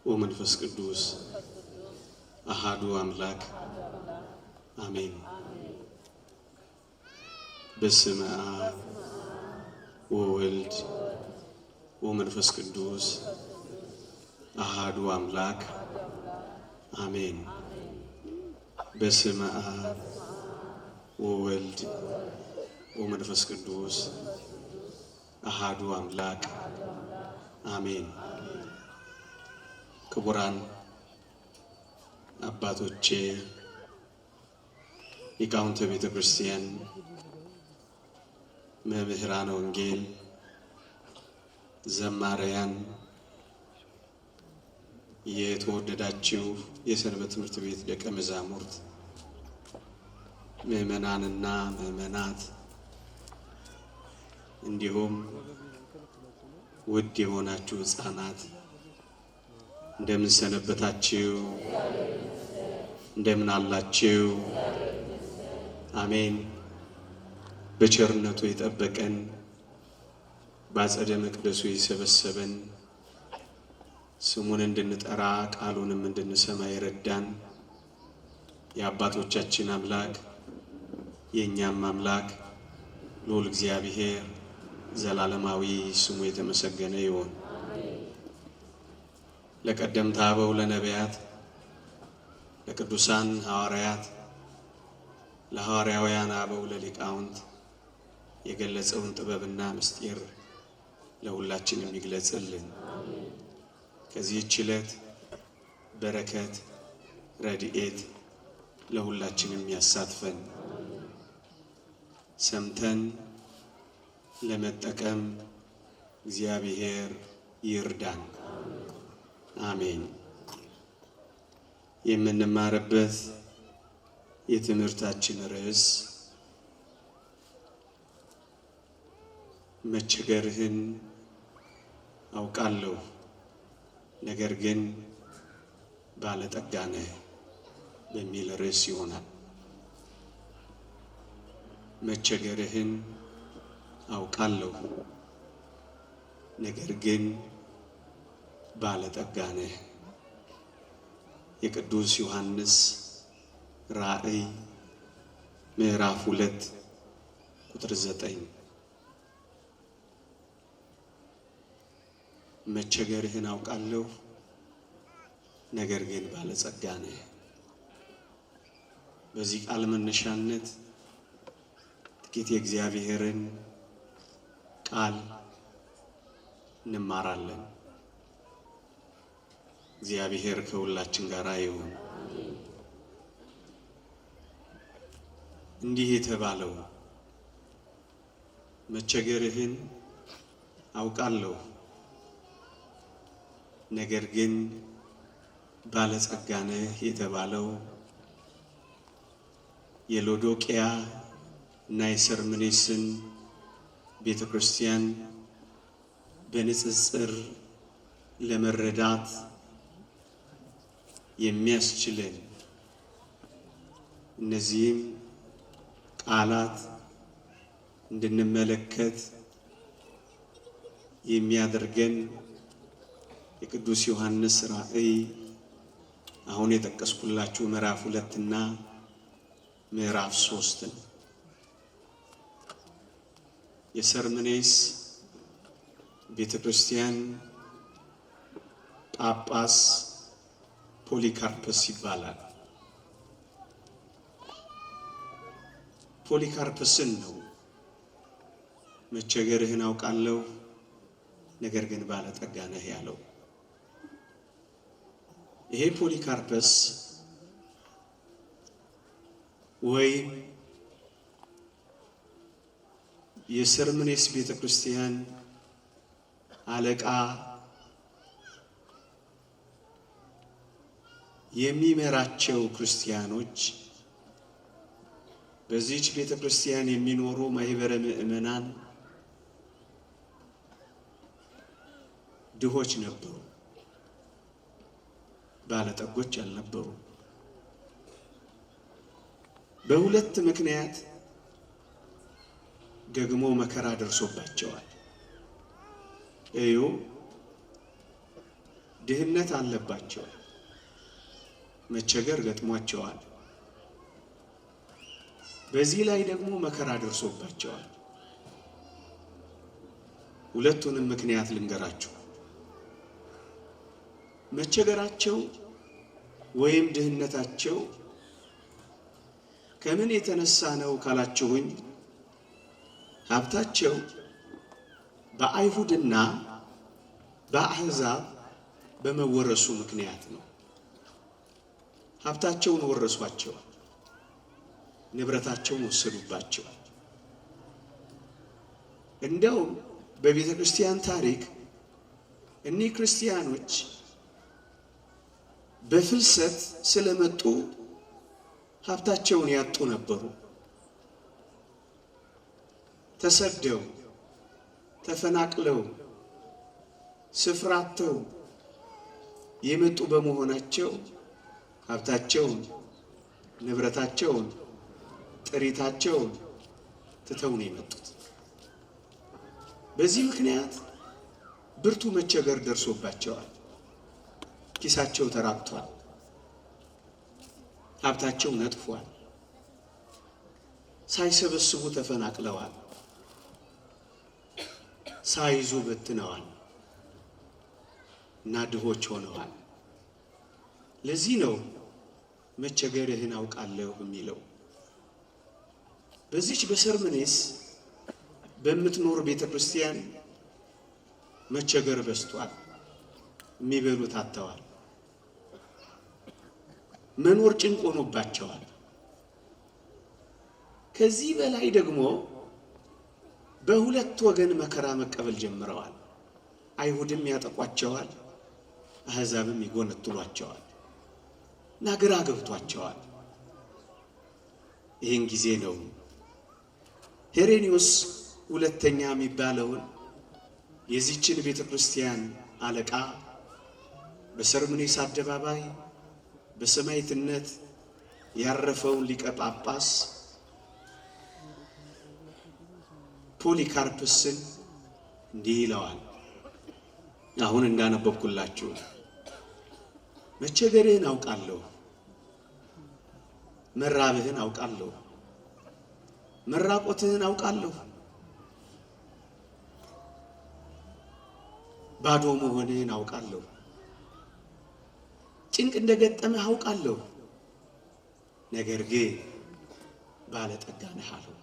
ወመንፈስ ቅዱስ አሃዱ አምላክ አሜን። በስመ አብ ወወልድ ወመንፈስ ቅዱስ አሃዱ አምላክ አሜን። በስመ አብ ወወልድ ወመንፈስ ቅዱስ አሃዱ አምላክ አሜን። ክቡራን አባቶቼ ሊቃውንተ ቤተ ክርስቲያን፣ መምህራነ ወንጌል፣ ዘማሪያን፣ የተወደዳችሁ የሰንበት ትምህርት ቤት ደቀ መዛሙርት፣ ምዕመናንና ምዕመናት እንዲሁም ውድ የሆናችሁ ሕፃናት እንደምን ሰነበታችሁ? እንደምን አላችሁ? አሜን። በቸርነቱ የጠበቀን በአጸደ መቅደሱ የሰበሰበን ስሙን እንድንጠራ ቃሉንም እንድንሰማ የረዳን የአባቶቻችን አምላክ የእኛም አምላክ ልዑል እግዚአብሔር ዘላለማዊ ስሙ የተመሰገነ ይሁን። ለቀደምት አበው ለነቢያት፣ ለቅዱሳን ሐዋርያት፣ ለሐዋርያውያን አበው ለሊቃውንት የገለጸውን ጥበብና ምስጢር ለሁላችንም ይግለጽልን። ከዚህች ዕለት በረከት ረድኤት ለሁላችንም ያሳትፈን። ሰምተን ለመጠቀም እግዚአብሔር ይርዳን። አሜን። የምንማርበት የትምህርታችን ርዕስ መቸገርህን አውቃለሁ ነገር ግን ባለጠጋ ነህ በሚል ርዕስ ይሆናል። መቸገርህን አውቃለሁ ነገር ግን ባለጠጋ ነህ። የቅዱስ ዮሐንስ ራእይ ምዕራፍ 2 ቁጥር 9። መቸገርህን አውቃለሁ ነገር ግን ባለጸጋ ነህ። በዚህ ቃል መነሻነት ጥቂት የእግዚአብሔርን ቃል እንማራለን። እግዚአብሔር ከሁላችን ጋር ይሁን። እንዲህ የተባለው መቸገርህን አውቃለሁ ነገር ግን ባለጸጋ ነህ የተባለው የሎዶቅያ እና የሰርምኔስን ቤተ ክርስቲያን በንጽጽር ለመረዳት የሚያስችለን እነዚህም ቃላት እንድንመለከት የሚያደርገን የቅዱስ ዮሐንስ ራእይ አሁን የጠቀስኩላችሁ ምዕራፍ 2 እና ምዕራፍ 3 ነው። የሰርምኔስ ቤተ ክርስቲያን ጳጳስ ፖሊካርፐስ ይባላል። ፖሊካርፐስን ነው መቸገርህን አውቃለሁ ነገር ግን ባለጠጋ ነህ ያለው። ይሄ ፖሊካርፐስ ወይም የሰርምኔስ ቤተ ክርስቲያን አለቃ የሚመራቸው ክርስቲያኖች በዚህች ቤተ ክርስቲያን የሚኖሩ ማህበረ ምእመናን ድሆች ነበሩ፣ ባለጠጎች አልነበሩ። በሁለት ምክንያት ደግሞ መከራ ደርሶባቸዋል። እዩ ድህነት አለባቸው፣ መቸገር ገጥሟቸዋል። በዚህ ላይ ደግሞ መከራ ደርሶባቸዋል። ሁለቱንም ምክንያት ልንገራችሁ። መቸገራቸው ወይም ድህነታቸው ከምን የተነሳ ነው ካላችሁኝ፣ ሀብታቸው በአይሁድና በአሕዛብ በመወረሱ ምክንያት ነው። ሀብታቸውን ወረሷቸው፣ ንብረታቸውን ወሰዱባቸው። እንደውም በቤተ ክርስቲያን ታሪክ እኒህ ክርስቲያኖች በፍልሰት ስለመጡ ሀብታቸውን ያጡ ነበሩ። ተሰደው ተፈናቅለው ስፍራ አጥተው የመጡ በመሆናቸው ሀብታቸውን፣ ንብረታቸውን፣ ጥሪታቸውን ትተው ነው የመጡት። በዚህ ምክንያት ብርቱ መቸገር ደርሶባቸዋል። ኪሳቸው ተራቅቷል፣ ሀብታቸው ነጥፏል፣ ሳይሰበስቡ ተፈናቅለዋል፣ ሳይዙ በትነዋል እና ድሆች ሆነዋል። ለዚህ ነው መቸገርህን አውቃለሁ የሚለው። በዚች በሰርምኔስ በምትኖር ቤተ ክርስቲያን መቸገር በዝቷል። የሚበሉት አጥተዋል። መኖር ጭንቅ ሆኖባቸዋል። ከዚህ በላይ ደግሞ በሁለት ወገን መከራ መቀበል ጀምረዋል። አይሁድም ያጠቋቸዋል፣ አሕዛብም ይጎነትሏቸዋል እና ግራ ገብቷቸዋል። ይህን ጊዜ ነው ሄሬኒዮስ ሁለተኛ የሚባለውን የዚችን ቤተ ክርስቲያን አለቃ በሰርምኔስ አደባባይ በሰማዕትነት ያረፈውን ሊቀ ጳጳስ ፖሊካርፕስን እንዲህ ይለዋል። አሁን እንዳነበብኩላችሁ መቸገርህን አውቃለሁ፣ መራብህን አውቃለሁ፣ መራቆትህን አውቃለሁ፣ ባዶ መሆንህን አውቃለሁ፣ ጭንቅ እንደገጠመህ አውቃለሁ። ነገር ግን ባለጠጋ ነህ አለው።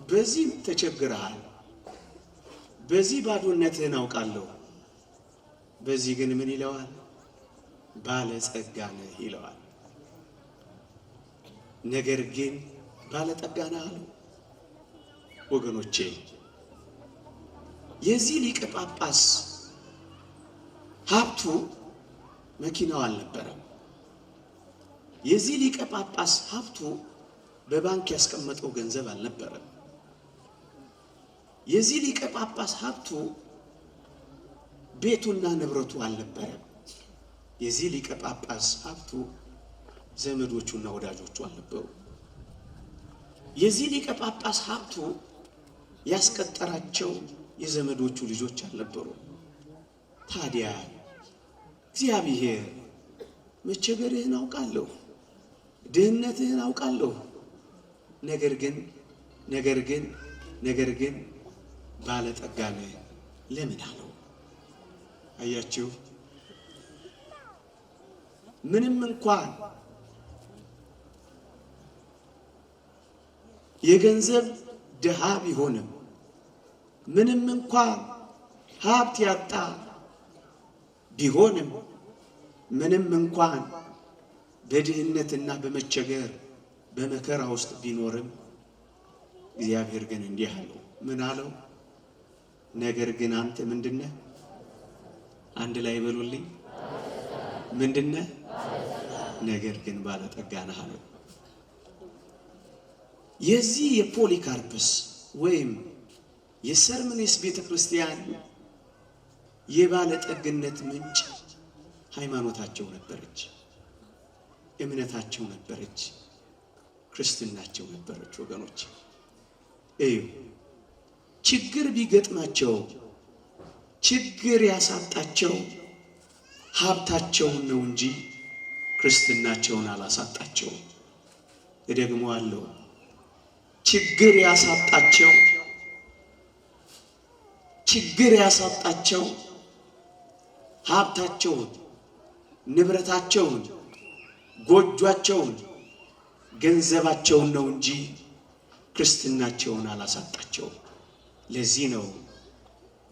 በዚህ ተቸግረሃል፣ በዚህ ባዶነትህን አውቃለሁ፣ በዚህ ግን ምን ይለዋል? ባለጸጋ ነህ ይለዋል። ነገር ግን ባለጠጋ ነህ አለው። ወገኖቼ የዚህ ሊቀ ጳጳስ ሀብቱ መኪናው አልነበረም። የዚህ ሊቀ ጳጳስ ሀብቱ በባንክ ያስቀመጠው ገንዘብ አልነበረም። የዚህ ሊቀ ጳጳስ ሀብቱ ቤቱና ንብረቱ አልነበረም። የዚህ ሊቀ ጳጳስ ሀብቱ ዘመዶቹና ወዳጆቹ አልነበሩ። የዚህ ሊቀ ጳጳስ ሀብቱ ያስቀጠራቸው የዘመዶቹ ልጆች አልነበሩ። ታዲያ እግዚአብሔር መቸገርህን አውቃለሁ፣ ድህነትህን አውቃለሁ፣ ነገር ግን ባለጠጋ ነህ ለምን አለው? አያችሁ፣ ምንም እንኳን የገንዘብ ድሃ ቢሆንም፣ ምንም እንኳን ሀብት ያጣ ቢሆንም፣ ምንም እንኳን በድህነትና በመቸገር በመከራ ውስጥ ቢኖርም እግዚአብሔር ግን እንዲህ አለው። ምን አለው? ነገር ግን አንተ ምንድነህ? አንድ ላይ በሉልኝ። ምንድነህ? ነገር ግን ባለጠጋ ነህ አለው። የዚህ የፖሊካርፕስ ወይም የሰርምኔስ ቤተ ክርስቲያን የባለጠግነት ምንጭ ሃይማኖታቸው ነበረች፣ እምነታቸው ነበረች፣ ክርስትናቸው ነበረች። ወገኖች እዩ፣ ችግር ቢገጥማቸው ችግር ያሳጣቸው ሀብታቸውን ነው እንጂ ክርስትናቸውን አላሳጣቸው። እደግመዋለሁ። ችግር ያሳጣቸው ሀብታቸውን፣ ንብረታቸውን፣ ጎጇቸውን፣ ገንዘባቸውን ነው እንጂ ክርስትናቸውን አላሳጣቸው። ለዚህ ነው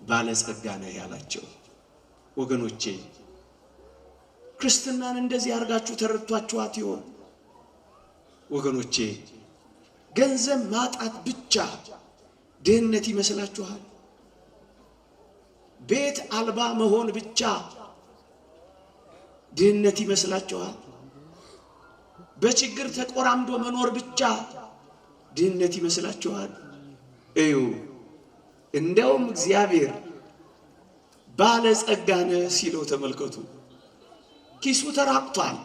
ባለጸጋ ነህ ያላቸው። ወገኖቼ ክርስትናን እንደዚህ አድርጋችሁ ተረድቷችኋት ይሆን? ወገኖቼ ገንዘብ ማጣት ብቻ ድህነት ይመስላችኋል? ቤት አልባ መሆን ብቻ ድህነት ይመስላችኋል? በችግር ተቆራምዶ መኖር ብቻ ድህነት ይመስላችኋል? እዩ፣ እንደውም እግዚአብሔር ባለጸጋ ነህ ሲለው ተመልከቱ። ኪሱ ተራቅቷል፣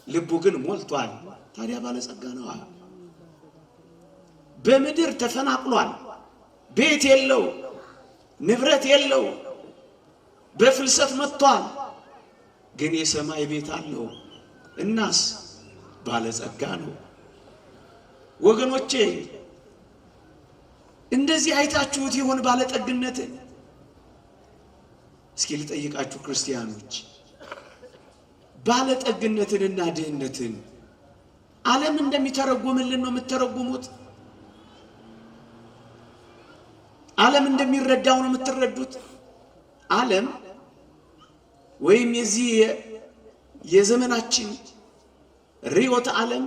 ልቡ ግን ሞልቷል። ታዲያ ባለጸጋ ነው። በምድር ተፈናቅሏል፣ ቤት የለው፣ ንብረት የለው፣ በፍልሰት መጥቷል። ግን የሰማይ ቤት አለው። እናስ ባለጸጋ ነው። ወገኖቼ እንደዚህ አይታችሁት ይሆን ባለጠግነትን? እስኪ ልጠይቃችሁ ክርስቲያኖች፣ ባለጠግነትንና ድህነትን ዓለም እንደሚተረጉምልን ነው የምትተረጉሙት? ዓለም እንደሚረዳው ነው የምትረዱት? ዓለም ወይም የዚህ የዘመናችን ርዕዮተ ዓለም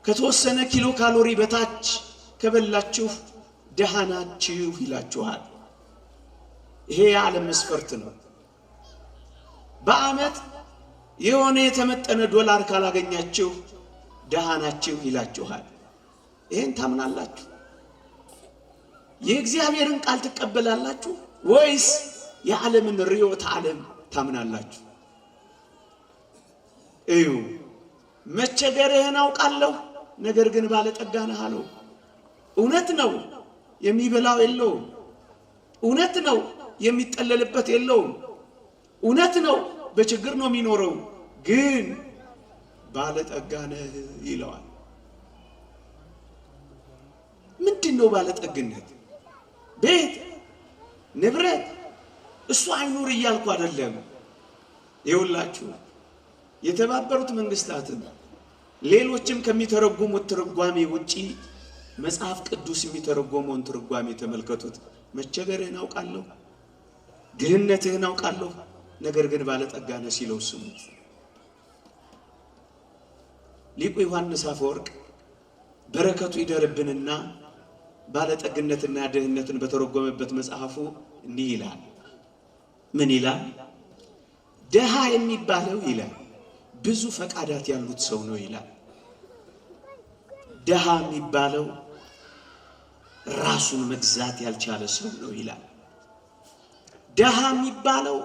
ከተወሰነ ኪሎ ካሎሪ በታች ከበላችሁ ደሃ ናችሁ ይላችኋል። ይሄ የዓለም መስፈርት ነው። በዓመት የሆነ የተመጠነ ዶላር ካላገኛችሁ ደሃ ናችሁ ይላችኋል። ይሄን ታምናላችሁ? የእግዚአብሔርን ቃል ትቀበላላችሁ ወይስ የዓለምን ርዕዮተ ዓለም ታምናላችሁ? እዩ፣ መቸገርህን አውቃለሁ፣ ነገር ግን ባለጠጋ ነህ አለው። እውነት ነው፣ የሚበላው የለውም። እውነት ነው፣ የሚጠለልበት የለውም። እውነት ነው፣ በችግር ነው የሚኖረው። ግን ባለጠጋ ነህ ይለዋል። ምንድን ነው ባለጠግነት? ቤት ንብረት እሱ አይኑር እያልኩ አይደለም። ይኸውላችሁ የተባበሩት መንግስታትን ሌሎችም ከሚተረጉሙት ትርጓሜ ውጪ መጽሐፍ ቅዱስ የሚተረጎመውን ትርጓሜ ተመልከቱት። መቸገርህን አውቃለሁ፣ ድህነትህን አውቃለሁ፣ ነገር ግን ባለጠጋ ነህ ሲለው ስሙት። ሊቁ ዮሐንስ አፈወርቅ በረከቱ ይደርብንና ባለጠግነትና ድህነትን በተረጎመበት መጽሐፉ እንዲህ ይላል። ምን ይላል? ደሃ የሚባለው ይላል ብዙ ፈቃዳት ያሉት ሰው ነው ይላል። ደሃ የሚባለው ራሱን መግዛት ያልቻለ ሰው ነው ይላል። ደሃ የሚባለው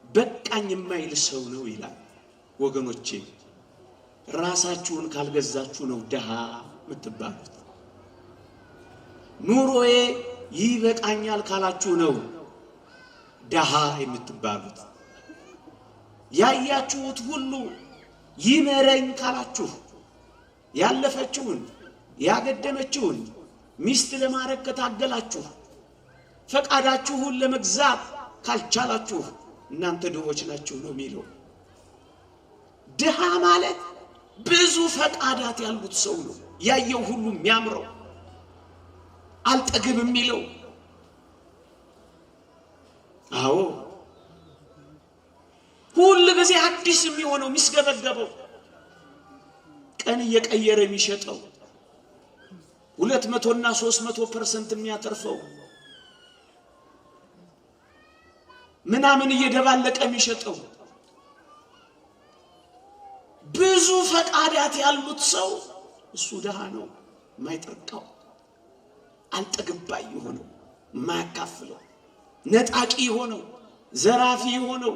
በቃኝ የማይል ሰው ነው ይላል። ወገኖቼ ራሳችሁን ካልገዛችሁ ነው ደሃ የምትባሉት። ኑሮዬ ይበቃኛል ካላችሁ ነው ደሃ የምትባሉት። ያያችሁት ሁሉ ይመረኝ ካላችሁ፣ ያለፈችውን ያገደመችውን ሚስት ለማረግ ከታገላችሁ፣ ፈቃዳችሁን ለመግዛት ካልቻላችሁ እናንተ ድሆች ናችሁ ነው የሚለው። ድሃ ማለት ብዙ ፈቃዳት ያሉት ሰው ነው። ያየው ሁሉ የሚያምረው አልጠግብ የሚለው። አዎ ሁሉ ጊዜ አዲስ የሚሆነው የሚስገበገበው፣ ቀን እየቀየረ የሚሸጠው 200 እና 300% የሚያተርፈው ምናምን እየደባለቀ የሚሸጠው ብዙ ፈቃዳት ያሉት ሰው እሱ ደሃ ነው። የማይጠርቀው አልጠግባይ የሆነው የማያካፍለው ነጣቂ የሆነው ዘራፊ የሆነው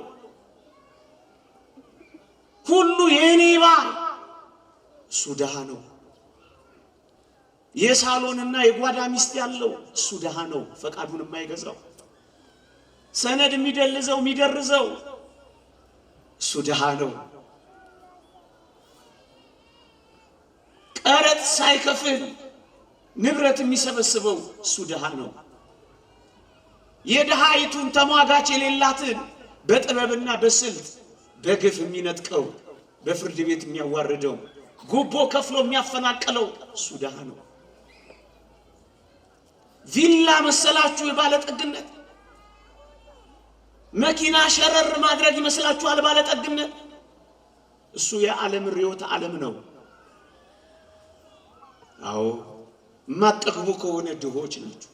ሁሉ የኔ ባል እሱ ደሃ ነው። የሳሎንና የጓዳ ሚስት ያለው እሱ ደሃ ነው፣ ፈቃዱን የማይገዛው። ሰነድ የሚደልዘው የሚደርዘው እሱ ድሃ ነው። ቀረጥ ሳይከፍል ንብረት የሚሰበስበው እሱ ድሃ ነው። የድሃይቱን ተሟጋች የሌላትን በጥበብና በስልት በግፍ የሚነጥቀው በፍርድ ቤት የሚያዋርደው ጉቦ ከፍሎ የሚያፈናቅለው እሱ ድሃ ነው። ቪላ መሰላችሁ የባለጠግነት? መኪና ሸረር ማድረግ ይመስላችኋል ባለጠግነት? እሱ የዓለም ርዕዮተ ዓለም ነው። አዎ ማጠግቡ ከሆነ ድሆች ናችሁ።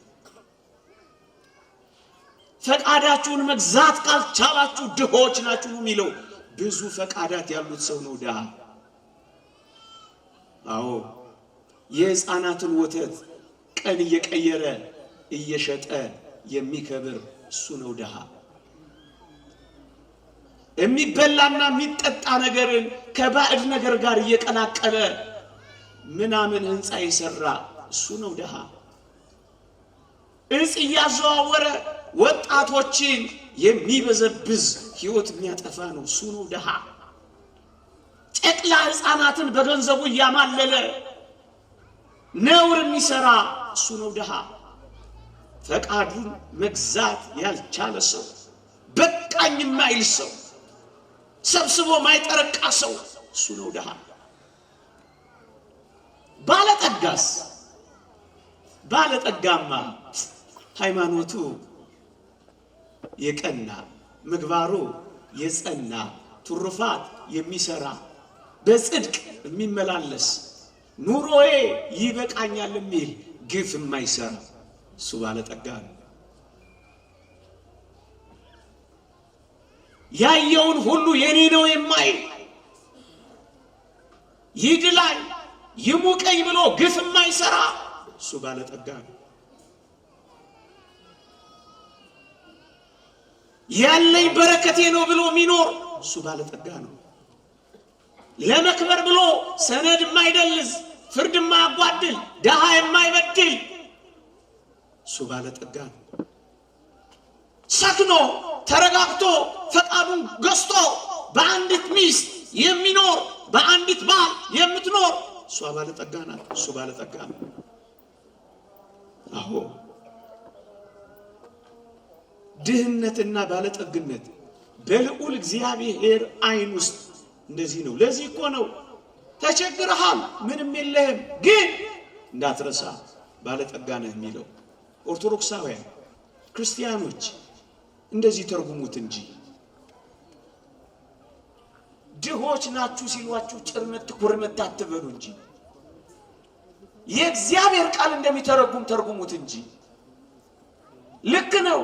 ፈቃዳችሁን መግዛት ካልቻላችሁ ድሆች ናችሁ ነው የሚለው። ብዙ ፈቃዳት ያሉት ሰው ነው ድሃ። አዎ የሕፃናትን ወተት ቀን እየቀየረ እየሸጠ የሚከብር እሱ ነው ድሃ። የሚበላና የሚጠጣ ነገርን ከባዕድ ነገር ጋር እየቀላቀለ ምናምን ህንፃ የሰራ እሱ ነው ድሃ። እጽ እያዘዋወረ ወጣቶችን የሚበዘብዝ ህይወት የሚያጠፋ ነው እሱ ነው ድሃ። ጨቅላ ሕፃናትን በገንዘቡ እያማለለ ነውር የሚሰራ እሱ ነው ድሃ። ፈቃዱን መግዛት ያልቻለ ሰው፣ በቃኝ የማይል ሰው፣ ሰብስቦ ማይጠረቃ ሰው እሱ ነው ድሃ። ባለጠጋስ? ባለጠጋማ ሃይማኖቱ የቀና ምግባሩ የጸና ትሩፋት የሚሰራ በጽድቅ የሚመላለስ ኑሮዬ ይበቃኛል የሚል ግፍ የማይሰራ እሱ ባለጠጋ ነው። ያየውን ሁሉ የኔ ነው የማይል ይድላኝ ይሙቀኝ ብሎ ግፍ የማይሰራ እሱ ባለጠጋ ነው። ያለኝ በረከቴ ነው ብሎ የሚኖር እሱ ባለጠጋ ነው። ለመክበር ብሎ ሰነድ የማይደልዝ ፍርድ የማያጓድል ድሃ የማይበድል እሱ ባለጠጋ ነው። ሰክኖ ተረጋግቶ ፈቃዱን ገዝቶ በአንዲት ሚስት የሚኖር በአንዲት ባል የምትኖር እሷ ባለጠጋ ናት። እሱ ባለጠጋ ነው። አዎ ድህነትና ባለጠግነት በልዑል እግዚአብሔር ዓይን ውስጥ እንደዚህ ነው። ለዚህ እኮ ነው ተቸግረሃል ምንም የለህም ግን እንዳትረሳ ባለጠጋ ነህ የሚለው። ኦርቶዶክሳውያን ክርስቲያኖች እንደዚህ ተርጉሙት እንጂ ድሆች ናችሁ ሲሏችሁ ጭርነት ኩርነት አትበሉ እንጂ የእግዚአብሔር ቃል እንደሚተረጉም ተርጉሙት እንጂ። ልክ ነው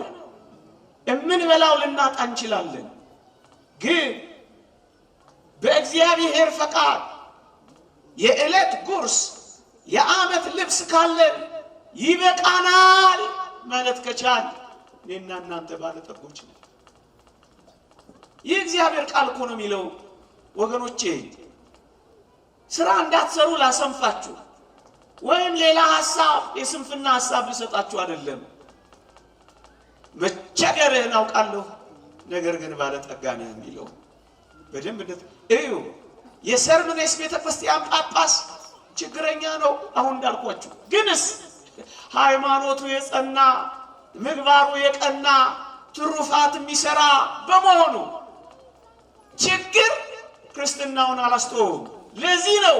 የምንበላው ልናጣ እንችላለን፣ ግን በእግዚአብሔር ፈቃድ የዕለት ጉርስ የዓመት ልብስ ካለን ይበቃናል ማለት ከቻል እኔና እናንተ ባለጠጎች ነን። የእግዚአብሔር ቃል እኮ ነው የሚለው። ወገኖቼ ስራ እንዳትሰሩ ላሰንፋችሁ ወይም ሌላ ሐሳብ የስንፍና ሐሳብ ልሰጣችሁ አይደለም። መቸገርህን አውቃለሁ ነገር ግን ባለጠጋ ነህ የሚለው በደንብ እዩ። የሰርምኔስ ቤተክርስቲያን ጳጳስ ችግረኛ ነው አሁን እንዳልኳችሁ፣ ግንስ ሃይማኖቱ የጸና ምግባሩ የቀና ትሩፋት የሚሰራ በመሆኑ ችግር ክርስትናውን አላስተውም። ለዚህ ነው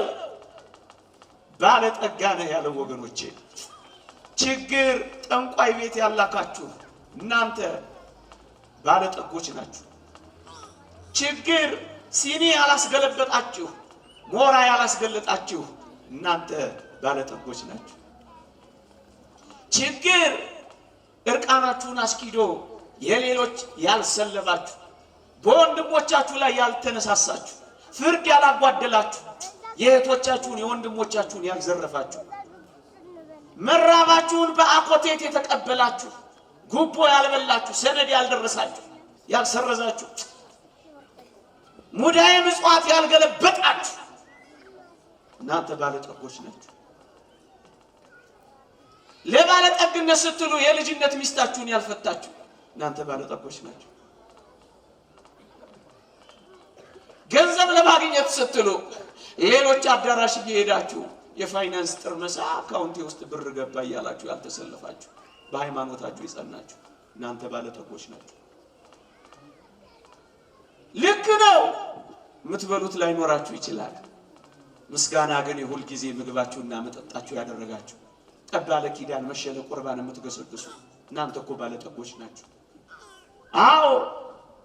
ባለጠጋ ነህ ያለው። ወገኖቼ ችግር ጠንቋይ ቤት ያላካችሁ እናንተ ባለጠጎች ናችሁ። ችግር ሲኒ ያላስገለበጣችሁ ሞራ ያላስገለጣችሁ እናንተ ባለጠጎች ናችሁ። ችግር እርቃናችሁን አስኪዶ የሌሎች ያልሰለባችሁ በወንድሞቻችሁ ላይ ያልተነሳሳችሁ ፍርድ ያላጓደላችሁ የእህቶቻችሁን የወንድሞቻችሁን ያልዘረፋችሁ መራባችሁን በአኮቴት የተቀበላችሁ ጉቦ ያልበላችሁ ሰነድ ያልደረሳችሁ ያልሰረዛችሁ ሙዳየ ምጽዋት ያልገለበጣችሁ እናንተ ባለጠጎች ናችሁ። ለባለጠግነት ስትሉ የልጅነት ሚስታችሁን ያልፈታችሁ እናንተ ባለጠጎች ናችሁ። ገንዘብ ለማግኘት ስትሉ ሌሎች አዳራሽ እየሄዳችሁ የፋይናንስ ጥርመሳ አካውንቴ ውስጥ ብር ገባ እያላችሁ ያልተሰለፋችሁ በሃይማኖታችሁ የጸናችሁ እናንተ ባለጠጎች ናችሁ። ልክ ነው። የምትበሉት ላይኖራችሁ ይችላል። ምስጋና ግን የሁል ጊዜ ምግባችሁና መጠጣችሁ ያደረጋችሁ ቀባለ ኪዳን መሸለ ቁርባን የምትገሰግሱ እናንተ እኮ ባለጠጎች ናችሁ። አዎ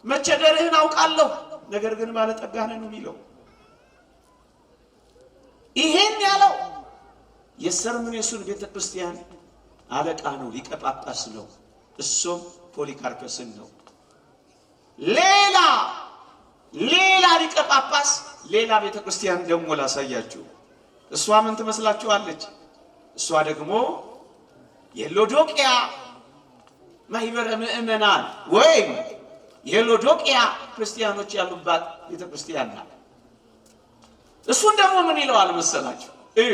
መቸገርህን አውቃለሁ፣ ነገር ግን ባለጠጋ ነን የሚለው ይሄን ያለው የሰርምኔሱን ቤተክርስቲያን አለቃ ነው፣ ሊቀ ጳጳስ ነው። እሱም ፖሊካርፐስን ነው። ሌላ ሊቀ ጳጳስ ሌላ ቤተክርስቲያን ደግሞ ላሳያችሁ። እሷ ምን ትመስላችኋለች? እሷ ደግሞ የሎዶቅያ ማህበረ ምእመናን ወይም የሎዶቅያ ክርስቲያኖች ያሉባት ቤተክርስቲያን ናት። እሱን ደግሞ ምን ይለዋል መሰላችሁ? እዩ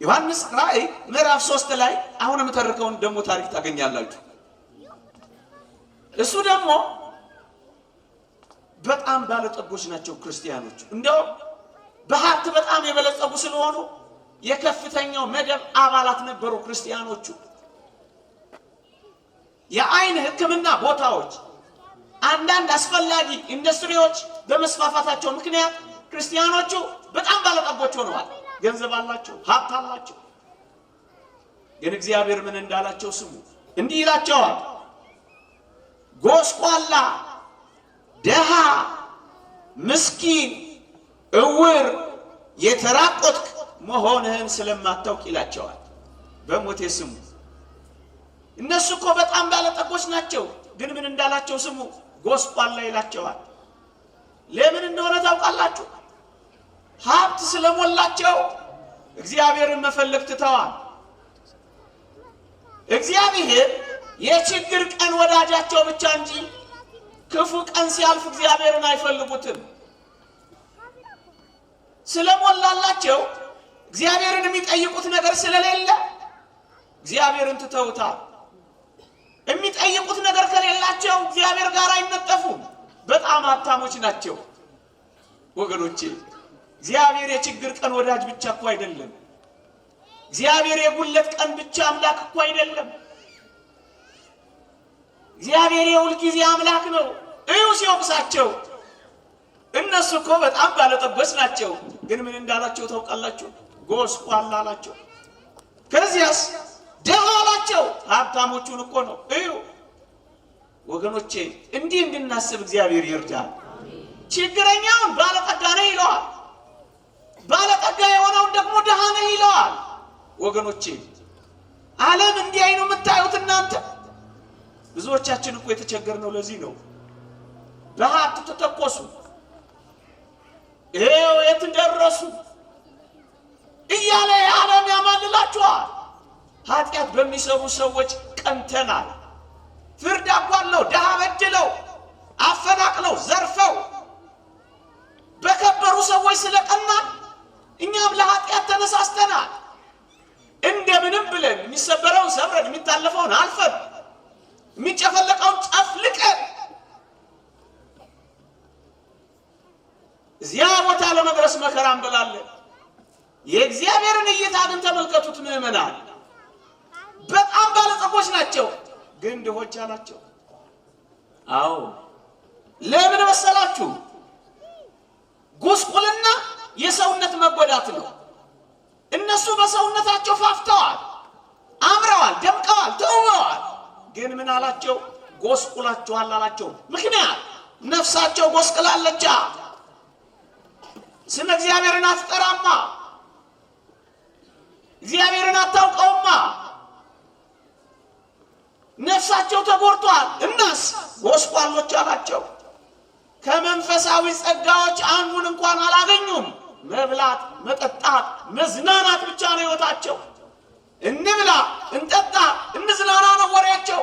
ዮሐንስ ራእይ ምዕራፍ 3 ላይ አሁን የምተርከውን ደግሞ ታሪክ ታገኛላችሁ። እሱ ደግሞ በጣም ባለጠጎች ናቸው ክርስቲያኖች። እንደው በሀብት በጣም የበለጸጉ ስለሆኑ የከፍተኛው መደብ አባላት ነበሩ ክርስቲያኖቹ። የአይን ሕክምና ቦታዎች፣ አንዳንድ አስፈላጊ ኢንዱስትሪዎች በመስፋፋታቸው ምክንያት ክርስቲያኖቹ በጣም ባለጠጎች ሆነዋል። ገንዘብ አላቸው፣ ሀብት አላቸው። ግን እግዚአብሔር ምን እንዳላቸው ስሙ። እንዲህ ይላቸዋል፣ ጎስቋላ፣ ደሃ፣ ምስኪን፣ እውር፣ የተራቆትክ መሆንህን ስለማታውቅ ይላቸዋል። በሞቴ ስሙ። እነሱ እኮ በጣም ባለጠጎች ናቸው። ግን ምን እንዳላቸው ስሙ። ጎስቋላ ይላቸዋል። ለምን እንደሆነ ታውቃላችሁ? ሀብት ስለሞላቸው እግዚአብሔርን መፈለግ ትተዋል። እግዚአብሔር የችግር ቀን ወዳጃቸው ብቻ እንጂ ክፉ ቀን ሲያልፍ እግዚአብሔርን አይፈልጉትም። ስለሞላላቸው እግዚአብሔርን የሚጠይቁት ነገር ስለሌለ እግዚአብሔርን ትተውታል። የሚጠይቁት ነገር ከሌላቸው እግዚአብሔር ጋር አይነጠፉም። በጣም ሀብታሞች ናቸው ወገኖቼ። እግዚአብሔር የችግር ቀን ወዳጅ ብቻ እኮ አይደለም። እግዚአብሔር የጉለት ቀን ብቻ አምላክ እኮ አይደለም። እግዚአብሔር የሁል ጊዜ አምላክ ነው። እዩ ሲወቅሳቸው እነሱ እኮ በጣም ባለጠጎች ናቸው። ግን ምን እንዳላቸው ታውቃላችሁ? ጎስቋላ አላቸው። ከዚያስ ደሃ አላቸው። ሀብታሞቹን እኮ ነው። እዩ ወገኖቼ፣ እንዲህ እንድናስብ እግዚአብሔር ይርዳል። ችግረኛውን ባለጠጋ ነህ ይለዋል፣ ባለጠጋ የሆነውን ደግሞ ደሃ ነህ ይለዋል። ወገኖቼ ዓለም እንዲህ አይኑ የምታዩት እናንተ። ብዙዎቻችን እኮ የተቸገርነው ለዚህ ነው። በሀብት ተተኮሱ፣ ይሄው የት ደረሱ እያለ ዓለም ያማልላችኋል። ኃጢአት በሚሰሩ ሰዎች ቀንተናል። ፍርድ አጓለው፣ ደሃ በድለው፣ አፈናቅለው፣ ዘርፈው በከበሩ ሰዎች ስለቀናን እኛም ለኃጢአት ተነሳስተናል። እንደምንም ብለን የሚሰበረውን ሰብረን የሚታለፈውን አልፈን የሚጨፈለቀውን ጨፍልቀን እዚያ ቦታ ለመድረስ መከራ እንበላለን። የእግዚአብሔርን እይታ ግን ተመልከቱት ምዕመናን። በጣም ባለጸጎች ናቸው፣ ግን ድሆች አላቸው። አዎ ለምን መሰላችሁ? ጉስቁልና የሰውነት መጎዳት ነው። እነሱ በሰውነታቸው ፋፍተዋል፣ አምረዋል፣ ደምቀዋል፣ ተውበዋል። ግን ምን አላቸው? ጎስቁላችኋል አላቸው። ምክንያት ነፍሳቸው ጎስቅላለቻ። ስለ እግዚአብሔርን አትጠራማ፣ እግዚአብሔርን አታውቀውማ። ነፍሳቸው ተጎድቷል። እናስ ጎስቋሎች አላቸው። ከመንፈሳዊ ጸጋዎች አንዱን እንኳን አላገኙም። መብላት፣ መጠጣት፣ መዝናናት ብቻ ነው ሕይወታቸው። እንብላ፣ እንጠጣ፣ እንዝናና ነው ወሬያቸው።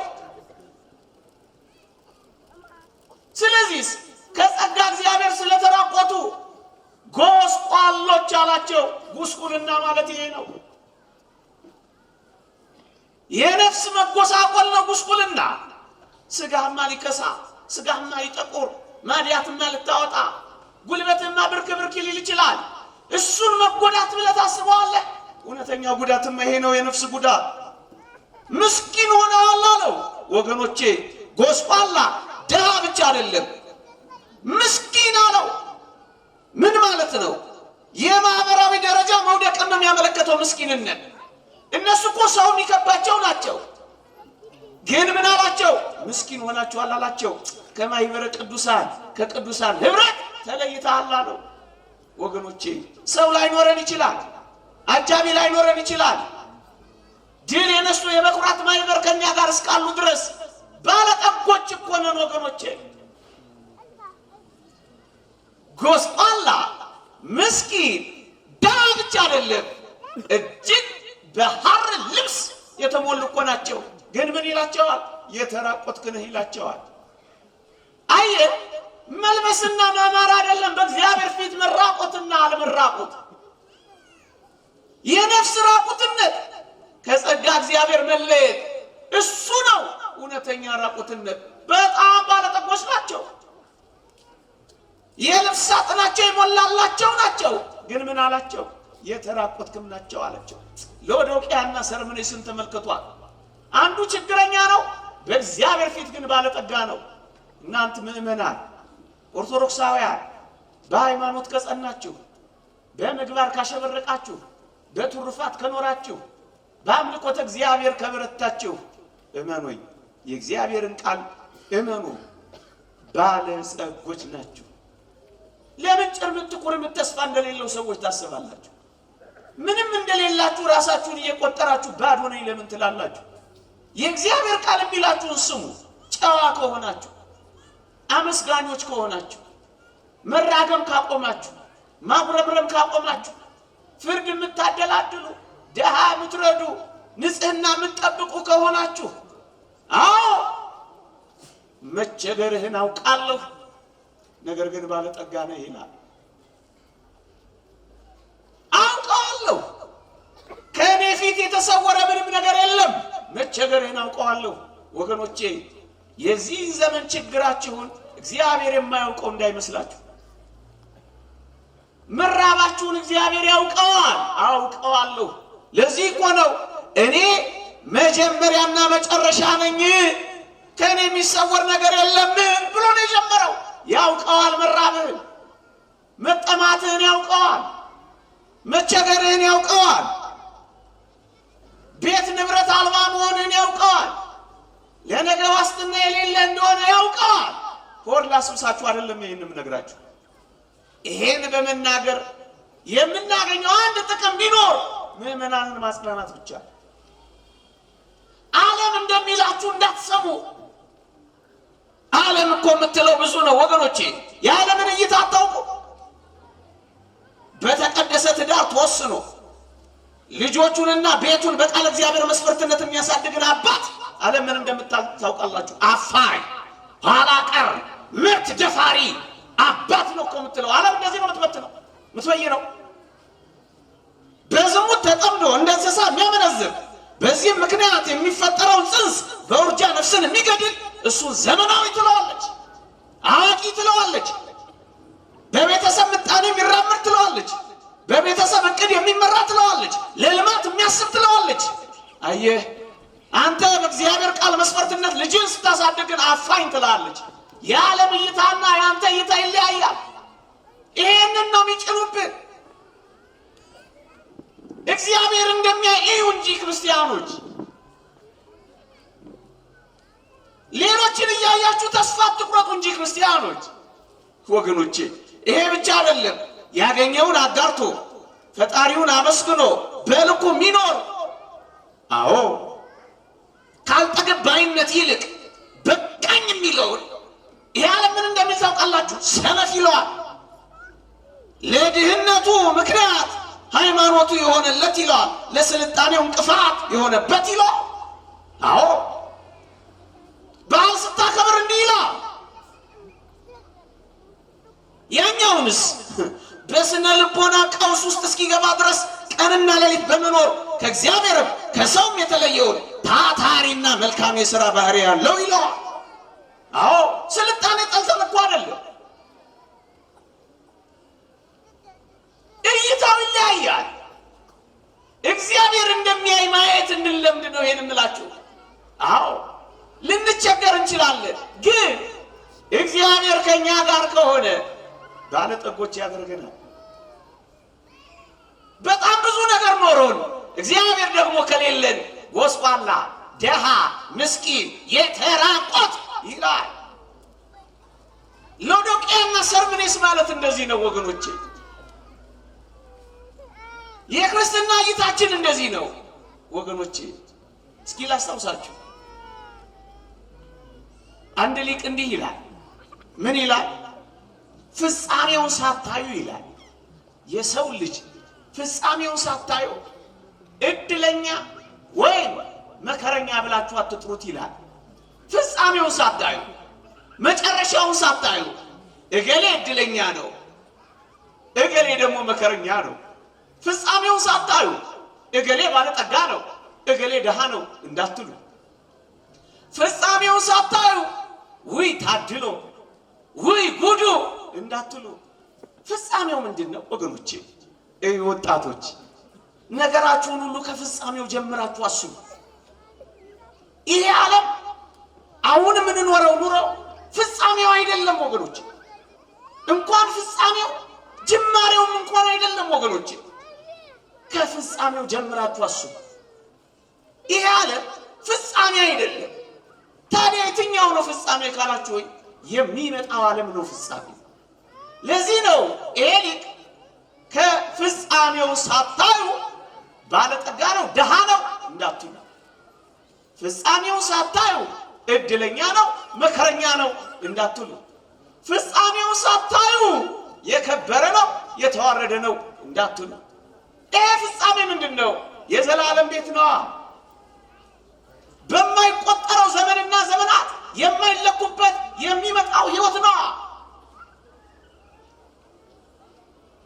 ስለዚህ ከጸጋ እግዚአብሔር ስለተራቆቱ ጎስቋሎች አላቸው። ጉስቁልና ማለት ይሄ ነው። የነፍስ መጎሳቆል ነው ጉስቁልና። ስጋህማ ሊከሳ፣ ስጋህማ ሊጠቁር፣ ማዲያትማ ልታወጣ፣ ጉልበትማ ብርክ ብርክ ሊል ይችላል። እሱን መጎዳት ብለህ ታስበዋለህ? እውነተኛው ጉዳትማ ይሄ ነው፣ የነፍስ ጉዳት። ምስኪን ሆነዋል አለው። ወገኖቼ ጎስቋላ ድሃ ብቻ አይደለም ምስኪን አለው። ምን ማለት ነው? የማህበራዊ ደረጃ መውደቅን ነው የሚያመለክተው ምስኪንነት። እነሱ እኮ ሰው የሚከባቸው ናቸው። ግን ምን አላቸው? ምስኪን ሆናችኋል አላቸው። ከማህበረ ቅዱሳን ከቅዱሳን ህብረት ተለይተሃል አለው። ወገኖቼ ሰው ላይኖረን ይችላል፣ አጃቢ ላይኖረን ይችላል። ድል የነሱ የበኩራት ማህበር ከኛ ጋር እስካሉ ድረስ ባለጠጎች እኮ ነን ወገኖቼ። ጎስቋላ ምስኪን ድሃ ብቻ አይደለም፣ እጅግ በሐር ልብስ የተሞሉ እኮ ናቸው። ግን ምን ይላቸዋል? የተራቆትክ ነህ ይላቸዋል። አየህ፣ መልበስና ማማር አይደለም በእግዚአብሔር ፊት መራቆትና አለመራቆት። የነፍስ ራቁትነት ከጸጋ እግዚአብሔር መለየት፣ እሱ ነው እውነተኛ ራቁትነት። በጣም ባለጠጎች ናቸው፣ የልብስ ሳጥናቸው የሞላላቸው ናቸው። ግን ምን አላቸው? የተራቆትክም ናቸው አላቸው። ሎዶቅያና ሰልምኔስን ተመልከቷል። አንዱ ችግረኛ ነው፣ በእግዚአብሔር ፊት ግን ባለጠጋ ነው። እናንተ ምእመናን ኦርቶዶክሳውያን በሃይማኖት ከጸናችሁ፣ በምግባር ካሸበረቃችሁ፣ በትሩፋት ከኖራችሁ፣ በአምልኮተ እግዚአብሔር ከበረታችሁ፣ እመኑኝ፣ የእግዚአብሔርን ቃል እመኑ፣ ባለጸጎች ናችሁ። ለምን ጭርምት ቁርምት ተስፋ እንደሌለው ሰዎች ታስባላችሁ? ምንም እንደሌላችሁ ራሳችሁን እየቆጠራችሁ ባዶ ነኝ ለምን ትላላችሁ? የእግዚአብሔር ቃል የሚላችሁን ስሙ። ጨዋ ከሆናችሁ፣ አመስጋኞች ከሆናችሁ፣ መራገም ካቆማችሁ፣ ማጉረምረም ካቆማችሁ፣ ፍርድ የምታደላድሉ፣ ደሃ የምትረዱ፣ ንጽህና የምትጠብቁ ከሆናችሁ፣ አዎ መቸገርህን አውቃለሁ ነገር ግን ባለጠጋ ነህ ይላል። አውቀዋለሁ፣ ከእኔ ፊት የተሰወረ ምንም ነገር የለም፣ መቸገርህን አውቀዋለሁ። ወገኖቼ የዚህ ዘመን ችግራችሁን እግዚአብሔር የማያውቀው እንዳይመስላችሁ። መራባችሁን እግዚአብሔር ያውቀዋል። አውቀዋለሁ። ለዚህ እኮ ነው እኔ መጀመሪያና መጨረሻ ነኝ፣ ከእኔ የሚሰወር ነገር የለም ብሎ ነው የጀመረው። ያውቀዋል። መራብህን፣ መጠማትህን ያውቀዋል። መቸገርህን ያውቀዋል። ቤት ንብረት አልባ መሆንህን ያውቀዋል። ለነገ ዋስትና የሌለ እንደሆነ ያውቀዋል። ሆድ ላስብሳችሁ አይደለም ይሄንም ነግራችሁ። ይሄን በመናገር የምናገኘው አንድ ጥቅም ቢኖር ምዕመናንን ማጽናናት ብቻ። ዓለም እንደሚላችሁ እንዳትሰሙ። ዓለም እኮ የምትለው ብዙ ነው ወገኖቼ። የዓለምን እይታ አታውቁ። በተቀደሰ ትዳር ተወስኖ ልጆቹንና ቤቱን በቃል እግዚአብሔር መስፈርትነት የሚያሳድግን አባት ዓለም ምን እንደምታውቃላችሁ? አፋኝ፣ ኋላ ቀር፣ ምርት ደፋሪ አባት ነው እኮ የምትለው። ዓለም እንደዚህ ነው የምትበትነው፣ የምትበይነው። በዝሙት ተጠምዶ እንደ እንስሳ የሚያመነዝር፣ በዚህም ምክንያት የሚፈጠረውን ጽንስ በውርጃ ነፍስን የሚገድል እሱን ዘመናዊ ትለዋለች፣ አዋቂ ትለዋለች፣ በቤተሰብ ምጣኔ የሚራመድ ትለዋለች፣ በቤተሰብ እቅድ የሚመራ ትለዋለች፣ ለልማት የሚያስብ ትለዋለች። አየህ፣ አንተ በእግዚአብሔር ቃል መስፈርትነት ልጅን ስታሳድግን አፋኝ ትላለች። የዓለም እይታና የአንተ እይታ ይለያያል። ይሄንን ነው የሚጭኑብን። እግዚአብሔር እንደሚያዩ እንጂ ክርስቲያኖች ሌሎችን እያያችሁ ተስፋ አትቁረጡ እንጂ ክርስቲያኖች። ወገኖቼ ይሄ ብቻ አይደለም። ያገኘውን አጋርቶ ፈጣሪውን አመስግኖ በልኩ ሚኖር፣ አዎ ካልጠገባይነት ይልቅ በቃኝ የሚለውን ይሄ ዓለም ምን እንደሚል ታውቃላችሁ? ሰነፍ ይለዋል። ለድህነቱ ምክንያት ሃይማኖቱ የሆነለት ይለዋል። ለስልጣኔው እንቅፋት የሆነበት ይለዋል። አዎ በዓል ስታከብር እንዲህ ይላል። ያኛውንስ በስነ ልቦና ቀውስ ውስጥ እስኪገባ ድረስ ቀንና ሌሊት በመኖር ከእግዚአብሔርም ከሰውም የተለየውን ታታሪና መልካም የሥራ ባህሪ ያለው ይለዋል። አዎ ስልጣኔ ጠልተን እኮ አይደለም። እይታው ይለያያል። እግዚአብሔር እንደሚያይ ማየት እንለምድ ነው ይሄን እንላችሁ። አዎ ልንቸገር እንችላለን፣ ግን እግዚአብሔር ከኛ ጋር ከሆነ ባለጠጎች ያደርገናል። በጣም ብዙ ነገር ኖሮን እግዚአብሔር ደግሞ ከሌለን ጎስቋላ፣ ደሃ፣ ምስኪን፣ የተራቆት ይላል። ሎዶቅያና ሰርምኔስ ማለት እንደዚህ ነው ወገኖቼ። የክርስትና እይታችን እንደዚህ ነው ወገኖቼ። እስኪ ላስታውሳችሁ። አንድ ሊቅ እንዲህ ይላል። ምን ይላል? ፍጻሜውን ሳታዩ ይላል። የሰው ልጅ ፍጻሜውን ሳታዩ እድለኛ ወይም መከረኛ ብላችሁ አትጥሩት ይላል። ፍጻሜውን ሳታዩ፣ መጨረሻውን ሳታዩ እገሌ እድለኛ ነው፣ እገሌ ደግሞ መከረኛ ነው። ፍጻሜውን ሳታዩ እገሌ ባለጠጋ ነው፣ እገሌ ደሃ ነው እንዳትሉ። ፍጻሜውን ሳታዩ ውይ ታድሎ ውይ ጉዱ እንዳትሉ። ፍጻሜው ምንድነው ወገኖቼ? ወጣቶች ነገራችሁን ሁሉ ከፍጻሜው ጀምራችሁ አስቡ። ይሄ ዓለም አሁን የምንኖረው ኑሮ ፍጻሜው አይደለም ወገኖቼ። እንኳን ፍጻሜው ጅማሬውም እንኳን አይደለም ወገኖቼ። ከፍጻሜው ጀምራችሁ አስቡ። ይሄ ዓለም ፍጻሜ አይደለም። ታዲያ የትኛው ነው ፍጻሜ ካላችሁ ወይ የሚመጣው ዓለም ነው ፍጻሜ። ለዚህ ነው ይሄ ሊቅ ከፍጻሜው ሳታዩ ባለጠጋ ነው ደሃ ነው እንዳትሉ፣ ፍጻሜው ሳታዩ እድለኛ ነው መከረኛ ነው እንዳትሉ፣ ፍጻሜው ሳታዩ የከበረ ነው የተዋረደ ነው እንዳትሉ። ይሄ ፍጻሜ ምንድነው? የዘላለም ቤት ነው። በማይቆጠረው ዘመንና ዘመናት የማይለኩበት የሚመጣው ሕይወት ነው።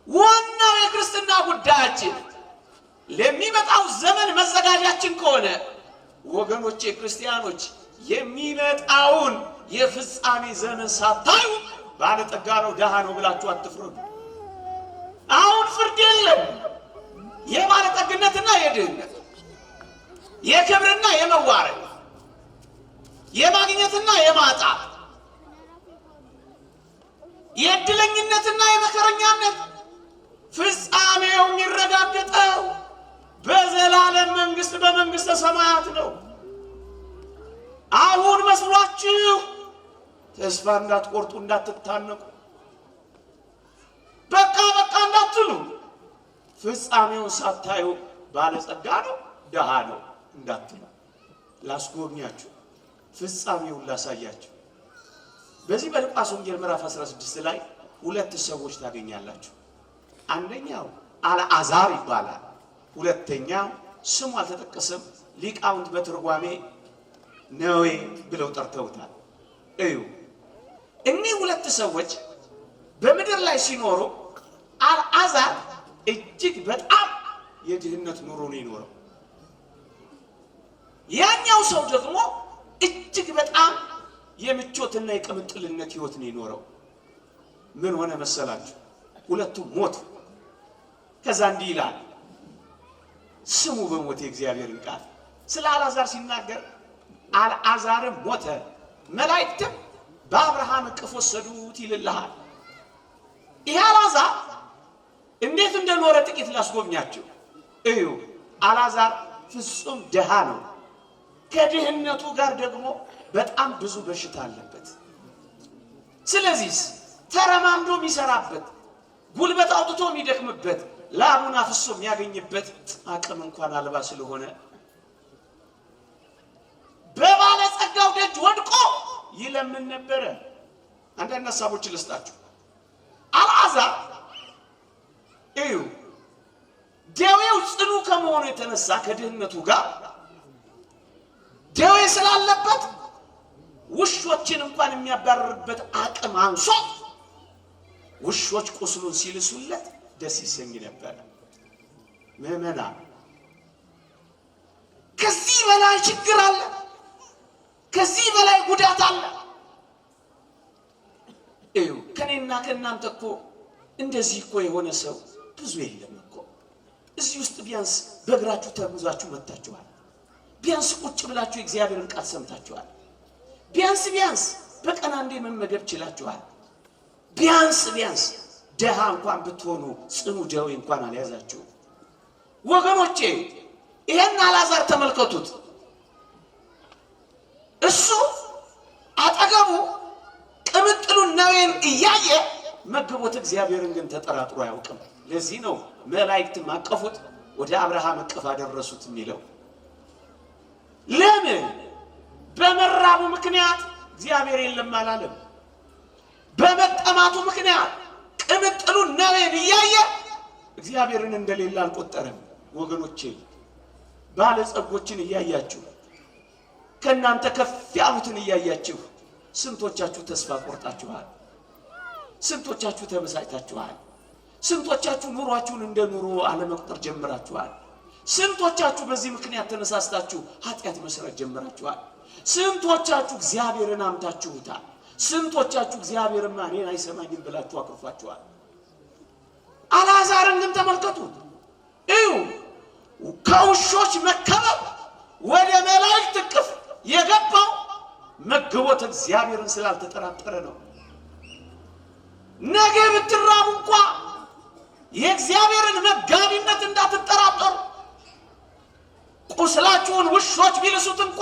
ዋናው የክርስትና ጉዳያችን ለሚመጣው ዘመን መዘጋጃችን ከሆነ ወገኖቼ ክርስቲያኖች የሚመጣውን የፍጻሜ ዘመን ሳታዩ ባለጠጋ ነው ደሃ ነው ብላችሁ አትፍረዱ። አሁን ፍርድ የለም። የባለጠግነትና የድህነት፣ የክብርና የመዋረድ፣ የማግኘትና የማጣት፣ የእድለኝነትና የመከረኛነት ፍጻሜው የሚረጋገጠው በዘላለም መንግስት በመንግስተ ሰማያት ነው። አሁን መስሏችሁ ተስፋ እንዳትቆርጡ እንዳትታነቁ፣ በቃ እንዳትሉ፣ ፍጻሜውን ሳታዩ ባለጸጋ ነው ደሃ ነው እንዳትሉ። ላስጎብኛችሁ፣ ፍጻሜውን ላሳያችሁ። በዚህ በሉቃስ ወንጌል ምዕራፍ 16 ላይ ሁለት ሰዎች ታገኛላችሁ። አንደኛው አልዓዛር ይባላል። ሁለተኛው ስሙ አልተጠቀሰም። ሊቃውንት በትርጓሜ ነዌ ብለው ጠርተውታል። እዩ፣ እኒህ ሁለት ሰዎች በምድር ላይ ሲኖሩ አልዓዛር እጅግ በጣም የድህነት ኑሮ ነው የኖረው። ያኛው ሰው ደግሞ እጅግ በጣም የምቾትና የቅምጥልነት ህይወት ነው የኖረው። ምን ሆነ መሰላችሁ? ሁለቱም ሞቱ። ከዛ እንዲህ ይላል፣ ስሙ በሞት የእግዚአብሔርን ቃል ስለ አልዓዛር ሲናገር አልዓዛርም ሞተ፣ መላእክትም በአብርሃም እቅፍ ወሰዱት ይልልሃል። ይህ አልዓዛር እንዴት እንደኖረ ጥቂት ላስጎብኛችሁ። እዩ፣ አልዓዛር ፍጹም ድሃ ነው። ከድህነቱ ጋር ደግሞ በጣም ብዙ በሽታ አለበት። ስለዚህ ተረማምዶ የሚሰራበት፣ ጉልበት አውጥቶ የሚደክምበት፣ ላቡን አፍሶ የሚያገኝበት አቅም እንኳን አልባ ስለሆነ በባለጸጋው ደጅ ወድቆ ይለምን ነበረ። አንዳንድ ሐሳቦችን ልስጣችሁ። አልዓዛር እዩ፣ ደዌው ጽኑ ከመሆኑ የተነሳ ከድህነቱ ጋር ደዌ ስላለበት ውሾችን እንኳን የሚያባርርበት አቅም አንሶ ውሾች ቁስሉን ሲልሱለት ደስ ይሰኝ ነበር። ምዕመናን፣ ከዚህ በላይ ችግር አለ፣ ከዚህ በላይ ጉዳት አለ። እዩ ከኔና ከናንተ እኮ እንደዚህ እኮ የሆነ ሰው ብዙ የለም እኮ። እዚህ ውስጥ ቢያንስ በእግራችሁ ተጉዛችሁ መጣችኋል። ቢያንስ ቁጭ ብላችሁ የእግዚአብሔርን ቃል ሰምታችኋል። ቢያንስ በቀን አንዴ መመገብ ችላችኋል። ቢያንስ ደሃ እንኳን ብትሆኑ ጽኑ ደዌ እንኳን አልያዛችሁ። ወገኖቼ ይሄን አልዓዛር ተመልከቱት። እሱ አጠገቡ ቅምጥሉን ነዌን እያየ መግቦት እግዚአብሔርን ግን ተጠራጥሮ አያውቅም። ለዚህ ነው መላእክት ማቀፉት ወደ አብርሃም እቅፍ አደረሱት የሚለው። ለምን? በመራቡ ምክንያት እግዚአብሔር የለም አላለም። በመጠማቱ ምክንያት ቅምጥሉን ነዌን እያየ እግዚአብሔርን እንደሌለ አልቆጠረም። ወገኖቼ ባለጸጎችን እያያችሁ ከናንተ ከፍ ያሉትን እያያችሁ ስንቶቻችሁ ተስፋ ቆርጣችኋል? ስንቶቻችሁ ተበሳጭታችኋል? ስንቶቻችሁ ኑሯችሁን እንደ ኑሮ አለመቁጠር ጀምራችኋል? ስንቶቻችሁ በዚህ ምክንያት ተነሳስታችሁ ኃጢአት መስራት ጀምራችኋል? ስንቶቻችሁ እግዚአብሔርን አምታችሁታል? ስንቶቻችሁ እግዚአብሔርማ እኔን አይሰማኝም ብላችሁ አክርፋችኋል? አልዓዛርን ግን ተመልከቱት። እዩ ከውሾች መከበብ ወደ መላእክት እቅፍ የገባው መግቦት እግዚአብሔርን ስላልተጠራጠረ ነው። ነገ ብትራቡ እንኳ የእግዚአብሔርን መጋቢነት እንዳትጠራጠሩ። ቁስላችሁን ውሾች ቢልሱት እንኳ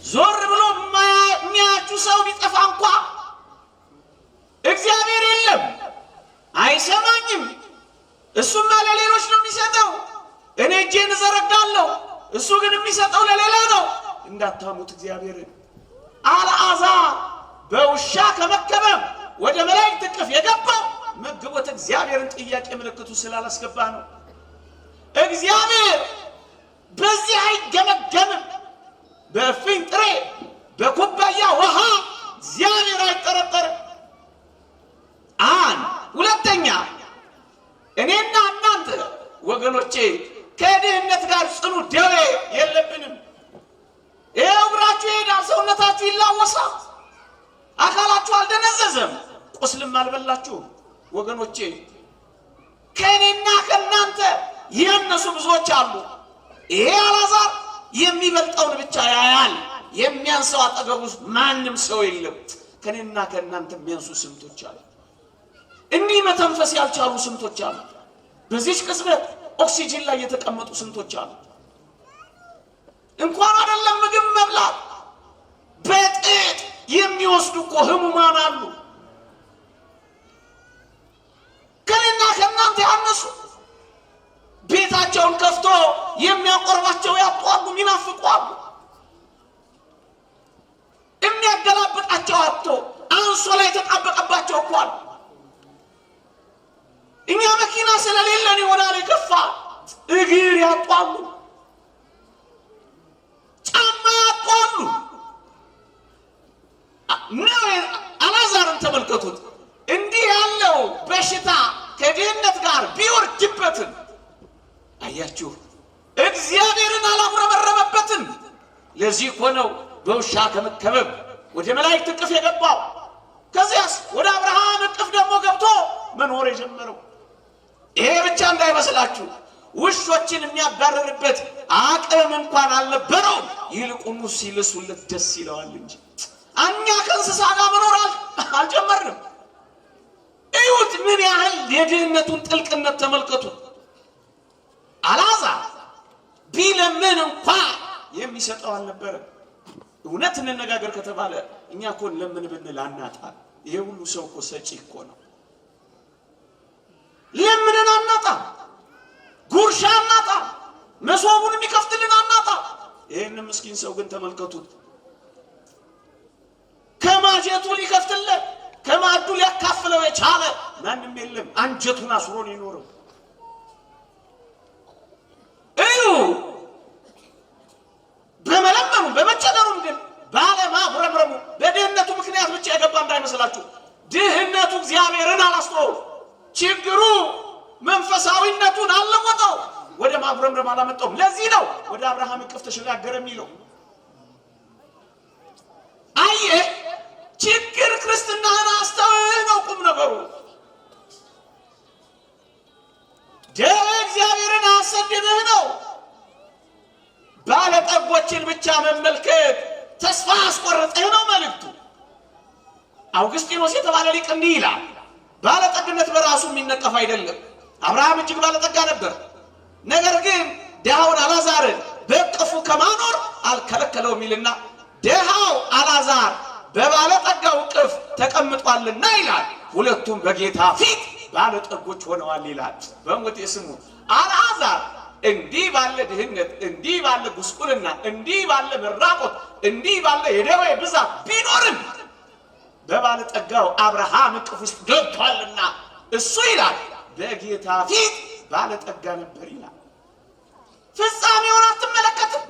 ዞር ብሎ የሚያያችሁ ሰው ቢጠፋ እንኳ እግዚአብሔር የለም አይሰማኝም፣ እሱማ ለሌሎች ነው የሚሰጠው፣ እኔ እጄን እዘረጋለሁ፣ እሱ ግን የሚሰጠው ለሌላ ነው እንዳታሙት እግዚአብሔርን። አልዓዛር በውሻ ከመከበብ ወደ መላእክት እቅፍ የገባው መግቦት እግዚአብሔርን ጥያቄ ምልክቱ ስላላስገባ ነው። እግዚአብሔር በዚህ አይገመገምም። በእፍኝ ጥሬ በኩባያ ውሃ እግዚአብሔር አይጠረጠርም። ሁለተኛ እኔና እናንተ ወገኖቼ ከድህነት ጋር ጽኑ ደዌ የለብንም። ይኸው እግራችሁ ይሄዳል፣ ሰውነታችሁ ይላወሳል፣ አካላችሁ አልደነዘዘም፣ ቁስልም አልበላችሁም። ወገኖቼ ከእኔና ከእናንተ ያነሱ ብዙዎች አሉ። ይሄ አልዓዛር የሚበልጠውን ብቻ ያያል፣ የሚያንሰው አጠገቡ ማንም ሰው የለም። ከእኔና ከእናንተ የሚያንሱ ስንቶች አሉ። እንዲህ መተንፈስ ያልቻሉ ስንቶች አሉ። በዚህ ቅጽበት ኦክሲጅን ላይ የተቀመጡ ስንቶች አሉ። እንኳን አይደለም ምግብ መብላት በጥጥ የሚወስዱ እኮ ህሙማን አሉ። ከእኔና ከእናንተ ያነሱ ቤታቸውን ከፍቶ የሚያቆርባቸው ያጡ አሉ፣ የሚናፍቁ አሉ። የሚያገላብጣቸው አጥቶ አንሶላ የተጣበቀባቸው እኮ አሉ። እኛ መኪና ስለሌለን ይሆናል የከፋ እግር ያጡ አሉ፣ ጫማ ያጡ አሉ። አልዓዛርን ተመልከቱት። እንዲህ ያለው በሽታ ከድህነት ጋር ቢወርድበትም አያችሁ እግዚአብሔርን አላጉረመረመበትም። ለዚህ እኮ ነው በውሻ ከመከበብ ወደ መላእክት እቅፍ የገባው። ከዚያስ ወደ አብርሃም እቅፍ ደግሞ ገብቶ መኖር የጀመረው። ይሄ ብቻ እንዳይመስላችሁ ውሾችን የሚያባረርበት አቅም እንኳን አልነበረውም። ይልቁኑ ሲልሱለት ደስ ይለዋል እንጂ እኛ ከእንስሳ ጋር መኖር አልጀመርንም። እዩት፣ ምን ያህል የድህነቱን ጥልቅነት ተመልከቱ። አልዓዛር ቢለምን እንኳ የሚሰጠው አልነበረም። እውነት እንነጋገር ከተባለ እኛ እኮ ለምን ብንል አናጣ። ይሄ ሁሉ ሰው እኮ ሰጪ እኮ ነው። ለምንን አናጣ፣ ጉርሻ አናጣ፣ መሶቡን የሚከፍትልን አናጣ። ይሄን ምስኪን ሰው ግን ተመልከቱት። ከማጀቱ ሊከፍትለት ከማዱ ሊያካፍለው የቻለ ማንም የለም። አንጀቱን አስሮ ነው የኖረው። እዩ በመለመኑ በመቸገሩም ግን ባለማጉረምረሙ በድህነቱ ምክንያት ብቻ የገባ እንዳይመስላችሁ። ድህነቱ እግዚአብሔርን አላስተወው። ችግሩ መንፈሳዊነቱን አልለወጠው፣ ወደ ማጉረምረም አላመጣውም። ለዚህ ነው ወደ አብርሃም እቅፍ ተሸጋገረ የሚለው። አየህ ችግር ተስፋ አስቆረጠህ ነው መልእክቱ። አውግስጢኖስ የተባለ ሊቅ እንዲህ ይላል፣ ባለጠግነት በራሱ የሚነቀፍ አይደለም። አብርሃም እጅግ ባለጠጋ ነበር። ነገር ግን ድሃውን አልዓዛርን በእቅፉ ከማኖር አልከለከለውም ይልና ድሃው አልዓዛር በባለጠጋው እቅፍ ተቀምጧልና ይላል፣ ሁለቱም በጌታ ፊት ባለጠጎች ሆነዋል ይላል። በሞት የስሙ አልዓዛር እንዲህ ባለ ድህነት፣ እንዲህ ባለ ጉስቁልና፣ እንዲህ ባለ መራቆት፣ እንዲህ ባለ የደዌ ብዛት ቢኖርም በባለጠጋው አብርሃም እቅፍ ውስጥ ገብቷልና እሱ ይላል በጌታ ፊት ባለጠጋ ነበር ይላል። ፍጻሜውን አትመለከትም።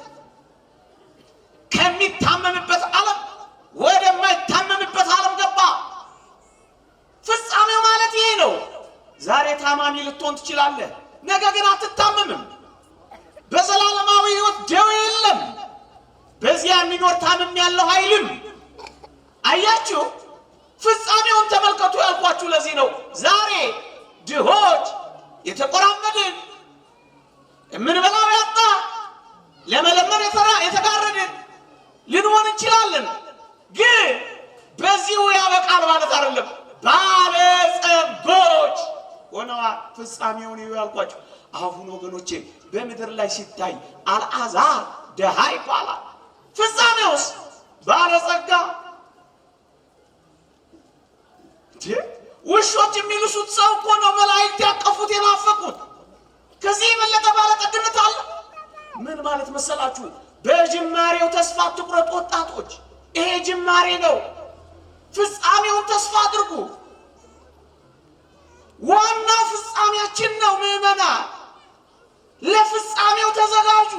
ከሚታመምበት ዓለም ወደማይታመምበት ዓለም ገባ። ፍጻሜው ማለት ይሄ ነው። ዛሬ ታማሚ ልትሆን ትችላለህ፣ ነገ ግን አትታመምም። በዘላለማዊ ሕይወት ደዌ የለም። በዚያ የሚኖር ታምም ያለው አይልም። አያችሁ፣ ፍጻሜውን ተመልከቱ ያልኳችሁ ለዚህ ነው። ዛሬ ድሆች የተቆራመድን፣ የምንበላው ያጣ፣ ለመለመን የተጋረድን ልንሆን እንችላለን። ግን በዚሁ ያበቃል ማለት አይደለም። ባለጸጎች ሆነዋል። ፍጻሜውን ይዩ ያልኳችሁ። አሁን ወገኖቼ በምድር ላይ ሲታይ አልዓዛር ደሃ ይባላል። ፍጻሜውስ ባለጸጋ። ውሾች የሚልሱት ሰው እኮ ነው መላእክት ያቀፉት የናፈቁት። ከዚህ የበለጠ ባለጠግነት አለ? ምን ማለት መሰላችሁ? በጅማሬው ተስፋ አትቁረጡ ወጣቶች። ይሄ ጅማሬ ነው። ፍጻሜውን ተስፋ አድርጉ። ዋናው ፍጻሜያችን ነው። ምዕመናን ለፍጻሜው ተዘጋጁ።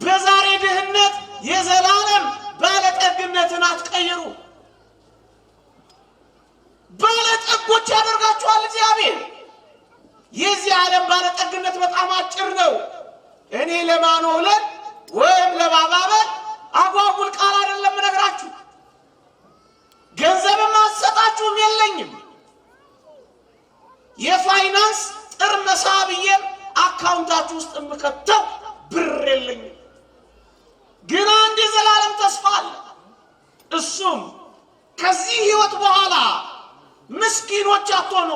በዛሬ ድህነት የዘላለም ባለጠግነትን አትቀይሩ። ባለጠጎች ያደርጋችኋል እግዚአብሔር። የዚህ ዓለም ባለጠግነት በጣም አጭር ነው። እኔ ለማኖለን ወይም ለማባበል አጓጉል ቃል አይደለም እነግራችሁ። ገንዘብም አትሰጣችሁም፣ የለኝም። የፋይናንስ ጥርመሳ ብዬ አካውንታችሁ ውስጥ የምከተው ብር የለኝም። ግን አንድ የዘላለም ተስፋ አለ። እሱም ከዚህ ሕይወት በኋላ ምስኪኖች አትሆኑ።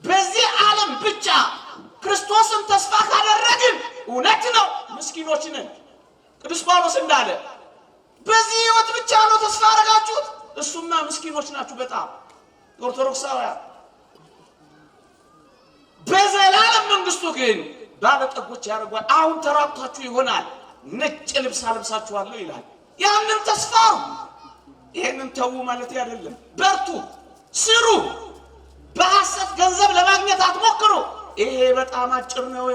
በዚህ ዓለም ብቻ ክርስቶስን ተስፋ ካደረግን እውነት ነው ምስኪኖች ነን። ቅዱስ ጳውሎስ እንዳለ በዚህ ሕይወት ብቻ ነው ተስፋ አደረጋችሁት፣ እሱማ ምስኪኖች ናችሁ በጣም ኦርቶዶክሳውያን። በዘላለም መንግስቱ ግን ባለጠጎች ያደርጓል። አሁን ተራቁታችሁ ይሆናል፣ ነጭ ልብስ አለብሳችኋለሁ ይላል። ያንን ተስፋ ይሄንን ተዉ ማለት አይደለም። በርቱ፣ ስሩ። በሐሰት ገንዘብ ለማግኘት አትሞክሩ። ይሄ በጣም አጭር ነው።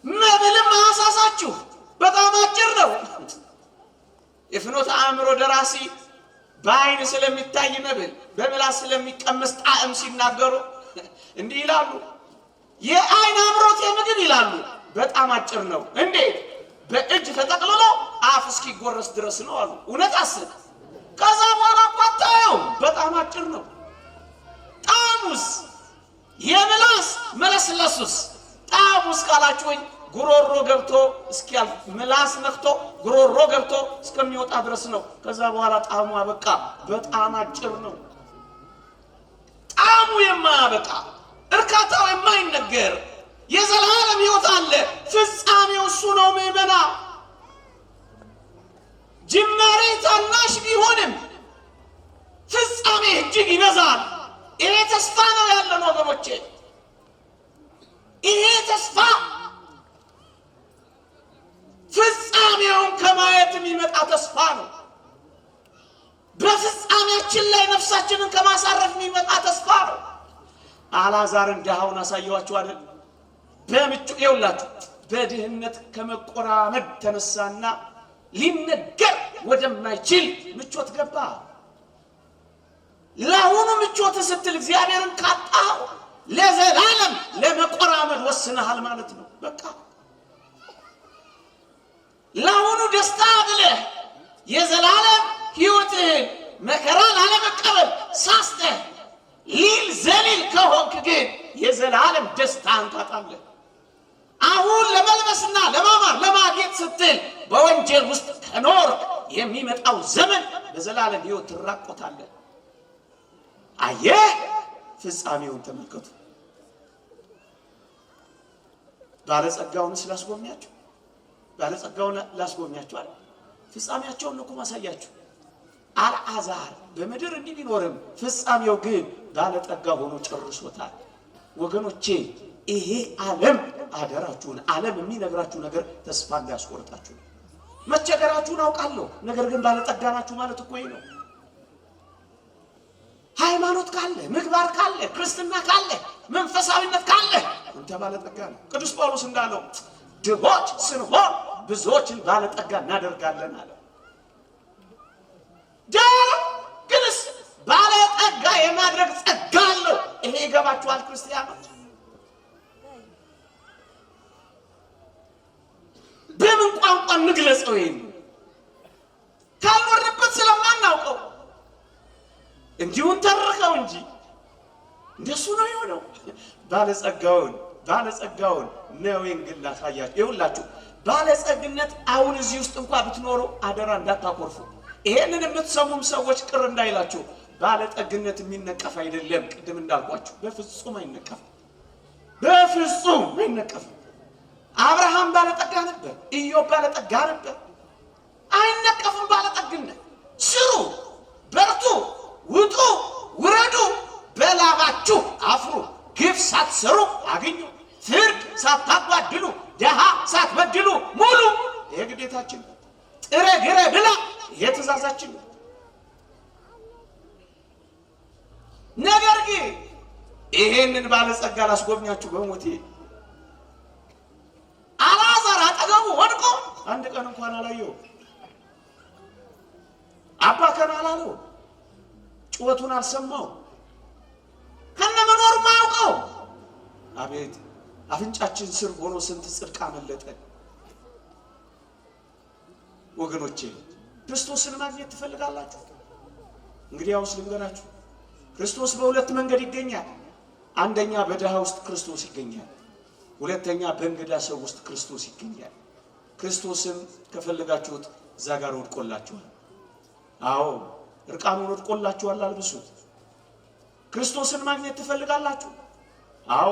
መብልም አያሳሳችሁ፣ በጣም አጭር ነው። የፍኖተ አእምሮ ደራሲ በአይን ስለሚታይ መብል በምላስ ስለሚቀመስ ጣዕም ሲናገሩ እንዲህ ይላሉ። የአይን አምሮት የምግብ ይላሉ በጣም አጭር ነው። እንዴት? በእጅ ተጠቅልሎ አፍ እስኪጎረስ ድረስ ነው አሉ። እውነት አስብ። ከዛ በኋላ ቆጣዩ በጣም አጭር ነው። ጣዕሙስ የምላስ መለስለሱስ ጣዕሙስ ካላችሁኝ ጉሮሮ ገብቶ እስኪያልፍ ምላስ ነክቶ ጉሮሮ ገብቶ እስከሚወጣ ድረስ ነው። ከዛ በኋላ ጣዕሙ አበቃ። በጣም አጭር ነው። ጣዕሙ የማያበቃ እርካታው የማይነገር የዘላለም ሕይወት አለ። ፍጻሜው እሱ ነው። ምዕመና ጅማሬ ታናሽ ቢሆንም ፍጻሜ እጅግ ይበዛል። ይሄ ተስፋ ነው ያለን ወገኖቼ። ይሄ ተስፋ ፍጻሜውን ከማየት የሚመጣ ተስፋ ነው። በፍጻሜያችን ላይ ነፍሳችንን ከማሳረፍ የሚመጣ ተስፋ ነው። አልዓዛርን ድሃውን አሳየዋችሁ አይደል? በምቹ ይውላችሁ በድህነት ከመቆራመድ ተነሳና ሊነገር ወደማይችል ምቾት ገባ። ለአሁኑ ምቾት ስትል እግዚአብሔርን ካጣው ለዘላለም ለመቆራመድ ወስነሃል ማለት ነው። በቃ ለአሁኑ ደስታ ብለህ የዘላለም ሕይወትህን መከራ ላለመቀበል ሳስተህ ሊል ዘሊል ከሆንክ ግን የዘላለም ደስታን ታጣለህ። አሁን ለመልበስና ለማማር ለማጌጥ ስትል ሳትል በወንጀል ውስጥ ከኖር የሚመጣው ዘመን በዘላለም ሕይወት ትራቆታለህ። አየህ፣ ፍጻሜውን ተመልከቱ። ባለጸጋውን ስላስጎብኛችሁ ባለጸጋውን ላስጎብኛችሁ አለ። ፍጻሜያቸውን ነው እኮ ማሳያችሁ። አልዓዛር በምድር እንዲህ ቢኖርም ፍጻሜው ግን ባለጠጋ ሆኖ ጨርሶታል። ወገኖቼ ይሄ ዓለም አደራችሁን፣ ዓለም የሚነግራችሁ ነገር ተስፋ እንዳያስቆርጣችሁ ነው። መቸገራችሁን አውቃለሁ፣ ነገር ግን ባለጠጋ ናችሁ ማለት እኮ ነው። ሃይማኖት ካለ፣ ምግባር ካለ፣ ክርስትና ካለ፣ መንፈሳዊነት ካለ አንተ ባለጠጋ ነው። ቅዱስ ጳውሎስ እንዳለው ድሆች ስንሆን ብዙዎችን ባለጠጋ እናደርጋለን አለ። ግንስ ባለጠጋ የማድረግ ጸጋ አለው። ይሄ ይገባችኋል ክርስቲያኖች? በምን ቋንቋ እንግለጸው? ይሄን ካልኖርንበት ስለማናውቀው እንዲሁን ተርከው እንጂ እንደሱ ነው የሆነው። ባለጸጋውን ነው ግን ላሳያችሁ። ይኸውላችሁ ባለጸግነት አሁን እዚህ ውስጥ እንኳን ብትኖሩ አደራ እንዳታኮርፉ። ይሄንን የምትሰሙም ሰዎች ቅር እንዳይላችሁ። ባለጠግነት የሚነቀፍ አይደለም። ቅድም እንዳልኳችሁ በፍጹም አይነቀፍም፣ በፍጹም አይነቀፍም። አብርሃም ባለጠጋ ነበር፣ ኢዮብ ባለጠጋ ነበር። አይነቀፍም ባለጠግነት። ስሩ፣ በርቱ፣ ውጡ፣ ውረዱ፣ በላባችሁ አፍሩ፣ ግፍ ሳትሰሩ አግኙ፣ ፍርድ ሳታጓድሉ፣ ደሃ ሳትበድሉ ሙሉ። ይሄ ግዴታችን። ጥረ ግረ ብላ፣ ይሄ ትእዛዛችን። ነገር ግን ይሄንን ባለጸጋ ላስጎብኛችሁ በሞቴ አልዓዛር አጠገቡ ወድቆ አንድ ቀን እንኳን አላየው። አባ ከና አላለው፣ ጩኸቱን አልሰማው፣ ከነመኖሩ ማያውቀው። አቤት አፍንጫችን ስር ሆኖ ስንት ጽድቅ አመለጠን። ወገኖቼ ክርስቶስን ማግኘት ትፈልጋላችሁ? እንግዲህ ያውስ ልንገራችሁ፣ ክርስቶስ በሁለት መንገድ ይገኛል። አንደኛ በድሃ ውስጥ ክርስቶስ ይገኛል። ሁለተኛ በእንግዳ ሰው ውስጥ ክርስቶስ ይገኛል። ክርስቶስን ከፈለጋችሁት እዛ ጋር ወድቆላችኋል። አዎ እርቃኑን ወድቆላችኋል፣ አልብሱት። ክርስቶስን ማግኘት ትፈልጋላችሁ? አዎ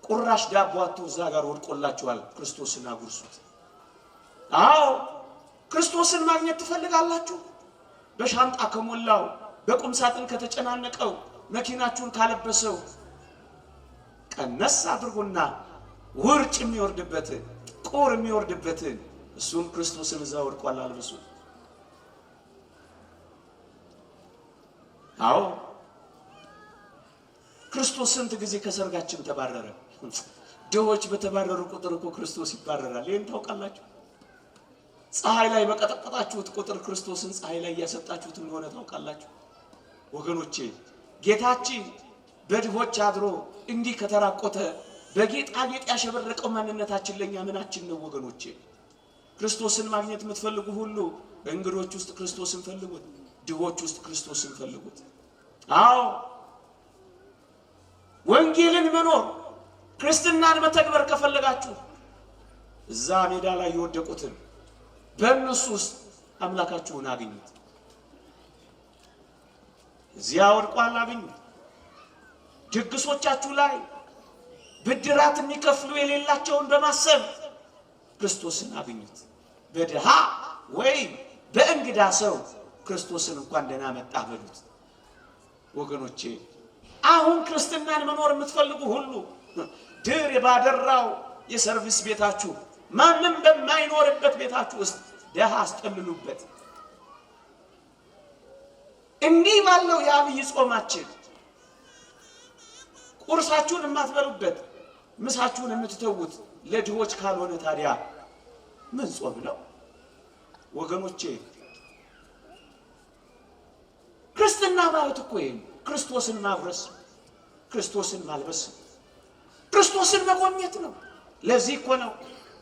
ቁራሽ ዳቦ አጥቶ እዛ ጋር ወድቆላችኋል፣ ክርስቶስን አጉርሱት። አዎ ክርስቶስን ማግኘት ትፈልጋላችሁ? በሻንጣ ከሞላው በቁም ሳጥን ከተጨናነቀው መኪናችሁን ካለበሰው ቀነስ አድርጉና ውርጭ የሚወርድበትን ቁር የሚወርድበትን እሱን ክርስቶስን እዛ ወድቋል፣ አልብሱት። አዎ ክርስቶስ ስንት ጊዜ ከሰርጋችን ተባረረ። ድሆች በተባረሩ ቁጥር እኮ ክርስቶስ ይባረራል። ይሄን ታውቃላችሁ? ፀሐይ ላይ በቀጠቀጣችሁት ቁጥር ክርስቶስን ፀሐይ ላይ እያሰጣችሁት እንደሆነ ታውቃላችሁ? ወገኖቼ ጌታችን በድሆች አድሮ እንዲህ ከተራቆተ በጌጣጌጥ ያሸበረቀው ማንነታችን ለኛ ምናችን ነው? ወገኖቼ ክርስቶስን ማግኘት የምትፈልጉ ሁሉ በእንግዶች ውስጥ ክርስቶስን ፈልጉት፣ ድሆች ውስጥ ክርስቶስን ፈልጉት። አዎ ወንጌልን መኖር ክርስትናን መተግበር ከፈለጋችሁ እዛ ሜዳ ላይ የወደቁትን በእነሱ ውስጥ አምላካችሁን አግኙት። እዚያ ወድቋል፣ አግኙት። ድግሶቻችሁ ላይ ብድራት የሚከፍሉ የሌላቸውን በማሰብ ክርስቶስን አግኙት። በድሃ ወይም በእንግዳ ሰው ክርስቶስን እንኳን ደህና መጣ በሉት። ወገኖቼ አሁን ክርስትናን መኖር የምትፈልጉ ሁሉ ድር ባደራው የሰርቪስ ቤታችሁ፣ ማንም በማይኖርበት ቤታችሁ ውስጥ ደሃ አስጠልሉበት። እንዲህ ባለው የአብይ ጾማችን ቁርሳችሁን የማትበሉበት ምሳችሁን የምትተዉት ለድሆች ካልሆነ ታዲያ ምን ጾም ነው? ወገኖቼ ክርስትና ማለት እኮ ይሄ ክርስቶስን ማብረስ፣ ክርስቶስን ማልበስ፣ ክርስቶስን መጎብኘት ነው። ለዚህ እኮ ነው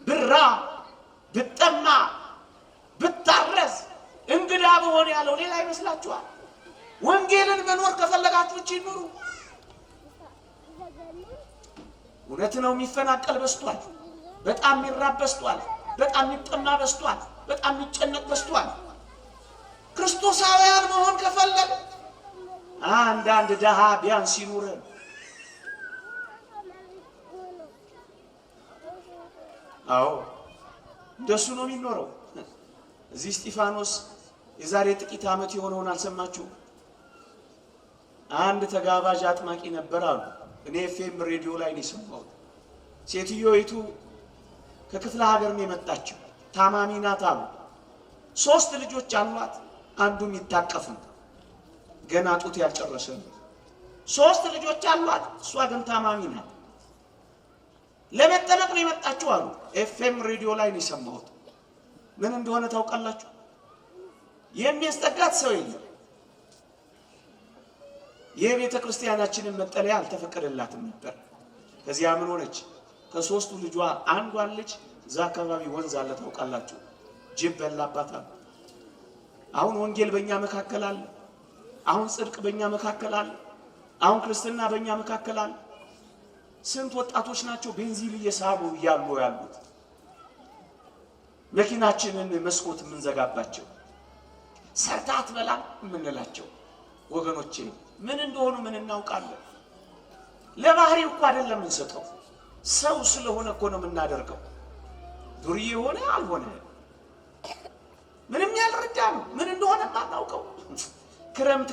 ብራ ብጠማ ብታረዝ እንግዳ በሆነ ያለው። ሌላ ይመስላችኋል? ወንጌልን መኖር ከፈለጋችሁ እቺ ኑሩ። እውነት ነው የሚፈናቀል በስቷል፣ በጣም የሚራብ በስቷል፣ በጣም የሚጠማ በስቷል። በጣም የሚጨነቅ በስቷል። ክርስቶሳውያን መሆን ከፈለግ አንዳንድ ደሃ ቢያንስ ይኑረን። አዎ እንደሱ ነው የሚኖረው። እዚህ እስጢፋኖስ የዛሬ ጥቂት ዓመት የሆነውን አልሰማችሁ? አንድ ተጋባዥ አጥማቂ ነበር አሉ። እኔ ኤፍኤም ሬዲዮ ላይ ነው የሰማሁት። ሴትዮይቱ ከክፍለ ሀገር ነው የመጣችው። ታማሚ ናት አሉ። 3 ልጆች አሏት። አንዱም ይታቀፍ ነው፣ ገና ጡት ያልጨረሰ ነው። 3 ልጆች አሏት። እሷ ግን ታማሚ ናት። ለመጠመቅ ነው የመጣችው አሉ። ኤፍኤም ሬዲዮ ላይ ነው የሰማሁት። ምን እንደሆነ ታውቃላችሁ? የሚያስጠጋት ሰው የለም። የቤተ ክርስቲያናችንን መጠለያ አልተፈቀደላትም ነበር። ከዚያ ምን ሆነች? ከ3ቱ ልጇ አንዷን ልጅ እዛ አካባቢ ወንዝ አለ ታውቃላችሁ፣ ጅብ በላባታል። አሁን ወንጌል በእኛ መካከል አለ። አሁን ጽድቅ በእኛ መካከል አለ። አሁን ክርስትና በእኛ መካከል አለ። ስንት ወጣቶች ናቸው ቤንዚን እየሳቡ እያሉ ያሉት፣ መኪናችንን መስኮት የምንዘጋባቸው፣ ሰርታ አትበላም የምንላቸው። ወገኖቼ ምን እንደሆኑ ምን እናውቃለን? ለባህሪው እኮ አይደለም የምንሰጠው፣ ሰው ስለሆነ እኮ ነው የምናደርገው። ዱርዬ ሆነ አልሆነ ምንም ያልረዳ ነው፣ ምን እንደሆነ ማናውቀው።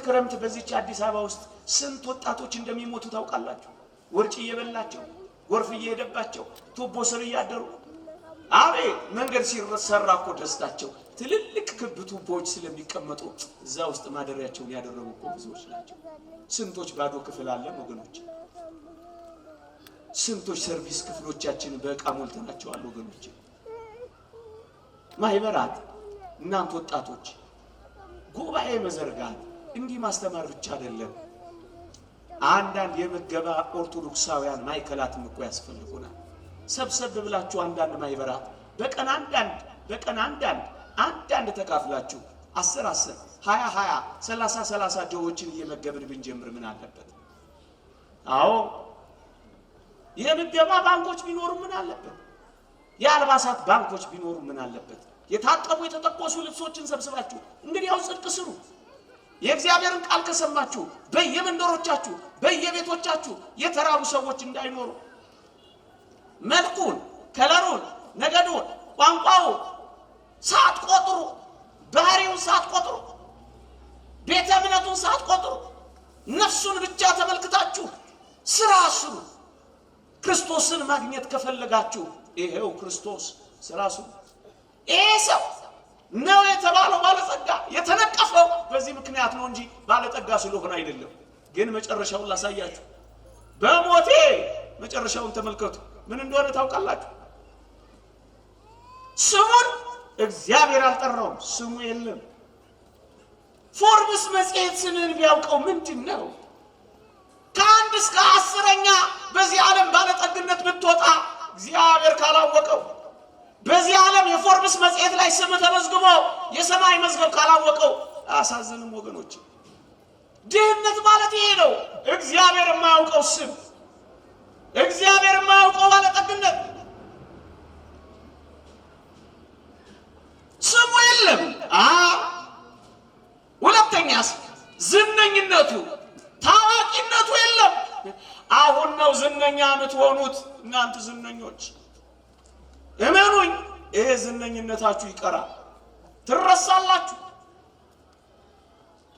ክረምት በዚች አዲስ አበባ ውስጥ ስንት ወጣቶች እንደሚሞቱ ታውቃላችሁ? ወርጭ እየበላቸው፣ ጎርፍ እየሄደባቸው፣ ቱቦ ስር እያደሩ። አቤት መንገድ ሲሰራ እኮ ደስታቸው። ትልልቅ ክብ ቱቦዎች ስለሚቀመጡ እዛ ውስጥ ማደሪያቸውን ያደረጉ እኮ ብዙዎች ናቸው። ስንቶች ባዶ ክፍል አለን ወገኖች። ስንቶች ሰርቪስ ክፍሎቻችን በእቃ ሞልተናቸዋል ወገኖች። ማህበራት፣ እናንተ ወጣቶች ጉባኤ መዘርጋት እንዲህ ማስተማር ብቻ አይደለም። አንዳንድ የምገባ ኦርቶዶክሳውያን ማይከላትም እኮ ያስፈልጉናል። ሰብሰብ ብላችሁ አንዳንድ ማህበራት በቀን አንዳንድ ተካፍላችሁ 10 20 30 ጆዎችን እየመገብን ብንጀምር ምን አለበት? አዎ የምገባ ባንኮች ቢኖሩ ምን አለበት? የአልባሳት ባንኮች ቢኖሩ ምን አለበት? የታጠቡ የተጠቆሱ ልብሶችን ሰብስባችሁ እንግዲህ ያው ጽድቅ ስሩ። የእግዚአብሔርን ቃል ከሰማችሁ በየመንደሮቻችሁ በየቤቶቻችሁ የተራቡ ሰዎች እንዳይኖሩ መልኩን፣ ከለሩን፣ ነገዱን፣ ቋንቋውን ሳትቆጥሩ፣ ባህሪውን ሳትቆጥሩ፣ ቤተ እምነቱን ሳትቆጥሩ ነፍሱን ብቻ ተመልክታችሁ ስራ ስሩ። ክርስቶስን ማግኘት ከፈለጋችሁ ይሄው ክርስቶስ ስራ ስሩ። ይሄ ሰው ነው የተባለው ባለጸጋ የተነቀፈው በዚህ ምክንያት ነው እንጂ ባለጸጋ ስለሆነ አይደለም። ግን መጨረሻውን ላሳያችሁ። በሞቴ መጨረሻውን ተመልከቱ። ምን እንደሆነ ታውቃላችሁ? ስሙን እግዚአብሔር አልጠራውም። ስሙ የለም። ፎርብስ መጽሔት ስምን ቢያውቀው ምንድን ነው? ከ1 እስከ 10ኛ በዚህ ዓለም ባለጠግነት ብትወጣ እግዚአብሔር ካላወቀው፣ በዚህ ዓለም የፎርብስ መጽሔት ላይ ስም ተመዝግቦ የሰማይ መዝገብ ካላወቀው አያሳዝንም ወገኖች? ድህነት ማለት ይሄ ነው። እግዚአብሔር የማያውቀው ስም፣ እግዚአብሔር የማያውቀው ባለጠግነት። ስሙ የለም። ሁለተኛስ ዝነኝነቱ፣ ታዋቂነቱ የለም። አሁን ነው ዝነኛ የምትሆኑት እናንተ ዝነኞች። እመኑኝ፣ ይሄ ዝነኝነታችሁ ይቀራል፣ ትረሳላችሁ።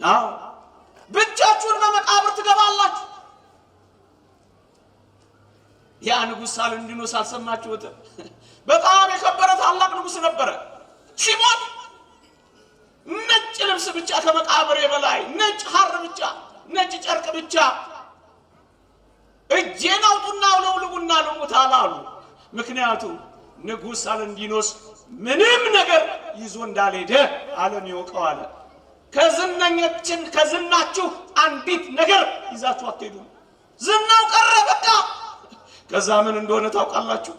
አዎ ብቻችሁን በመቃብር ትገባላችሁ። ያ ንጉሥ ሳልንዲኖስ አልሰማችሁትም? በጣም የከበረ ታላቅ ንጉሥ ነበረ። ሲሞት ነጭ ልብስ ብቻ ከመቃብር በላይ ነጭ ሐር ብቻ፣ ነጭ ጨርቅ ብቻ፣ እጄን አውጡና አውለብልቡና ልሙት አላሉ። ምክንያቱም ንጉሥ ሳልንዲኖስ ምንም ነገር ይዞ እንዳልሄደ ዓለም ይወቀው አለ። ከዝናችሁ አንዲት ነገር ይዛችሁ አትሄዱ። ዝናው ቀረ በቃ። ከዛ ምን እንደሆነ ታውቃላችሁ?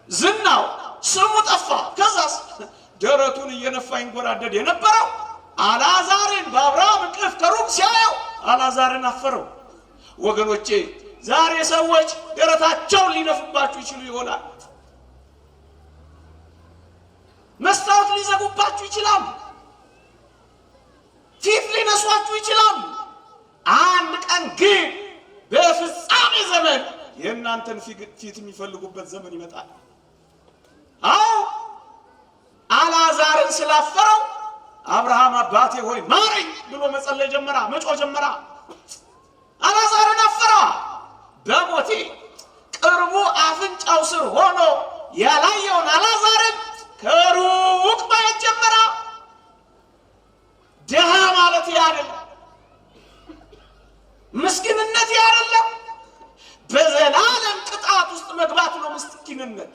ዝናው ስሙ ጠፋ። ከዛስ ደረቱን እየነፋ ይንጎራደድ የነበረው አልዓዛርን በአብርሃም እቅፍ ከሩቅ ሲያየው አልዓዛርን አፈረው። ወገኖቼ ዛሬ ሰዎች ደረታቸውን ሊነፉባችሁ ይችሉ ይሆናል። ሊዘጉባችሁ ይችላል። ፊት ሊነሷችሁ ይችላል። አንድ ቀን ግን በፍጻሜ ዘመን የእናንተን ፊት የሚፈልጉበት ዘመን ይመጣል። አዎ አልዓዛርን ስላፈረው አብርሃም አባቴ ሆይ ማረኝ ብሎ መጸለይ ጀመራ፣ መጮህ ጀመራ። አልዓዛርን አፈራ። በሞቴ ቅርቡ አፍንጫው ስር ሆኖ ያላየውን አልዓዛርን ከሩቅ ማየት ጀመራ። ድሃ ማለት ያደለም፣ ምስኪንነት ያደለም፣ በዘላለም ቅጣት ውስጥ መግባት ነው ምስኪንነት።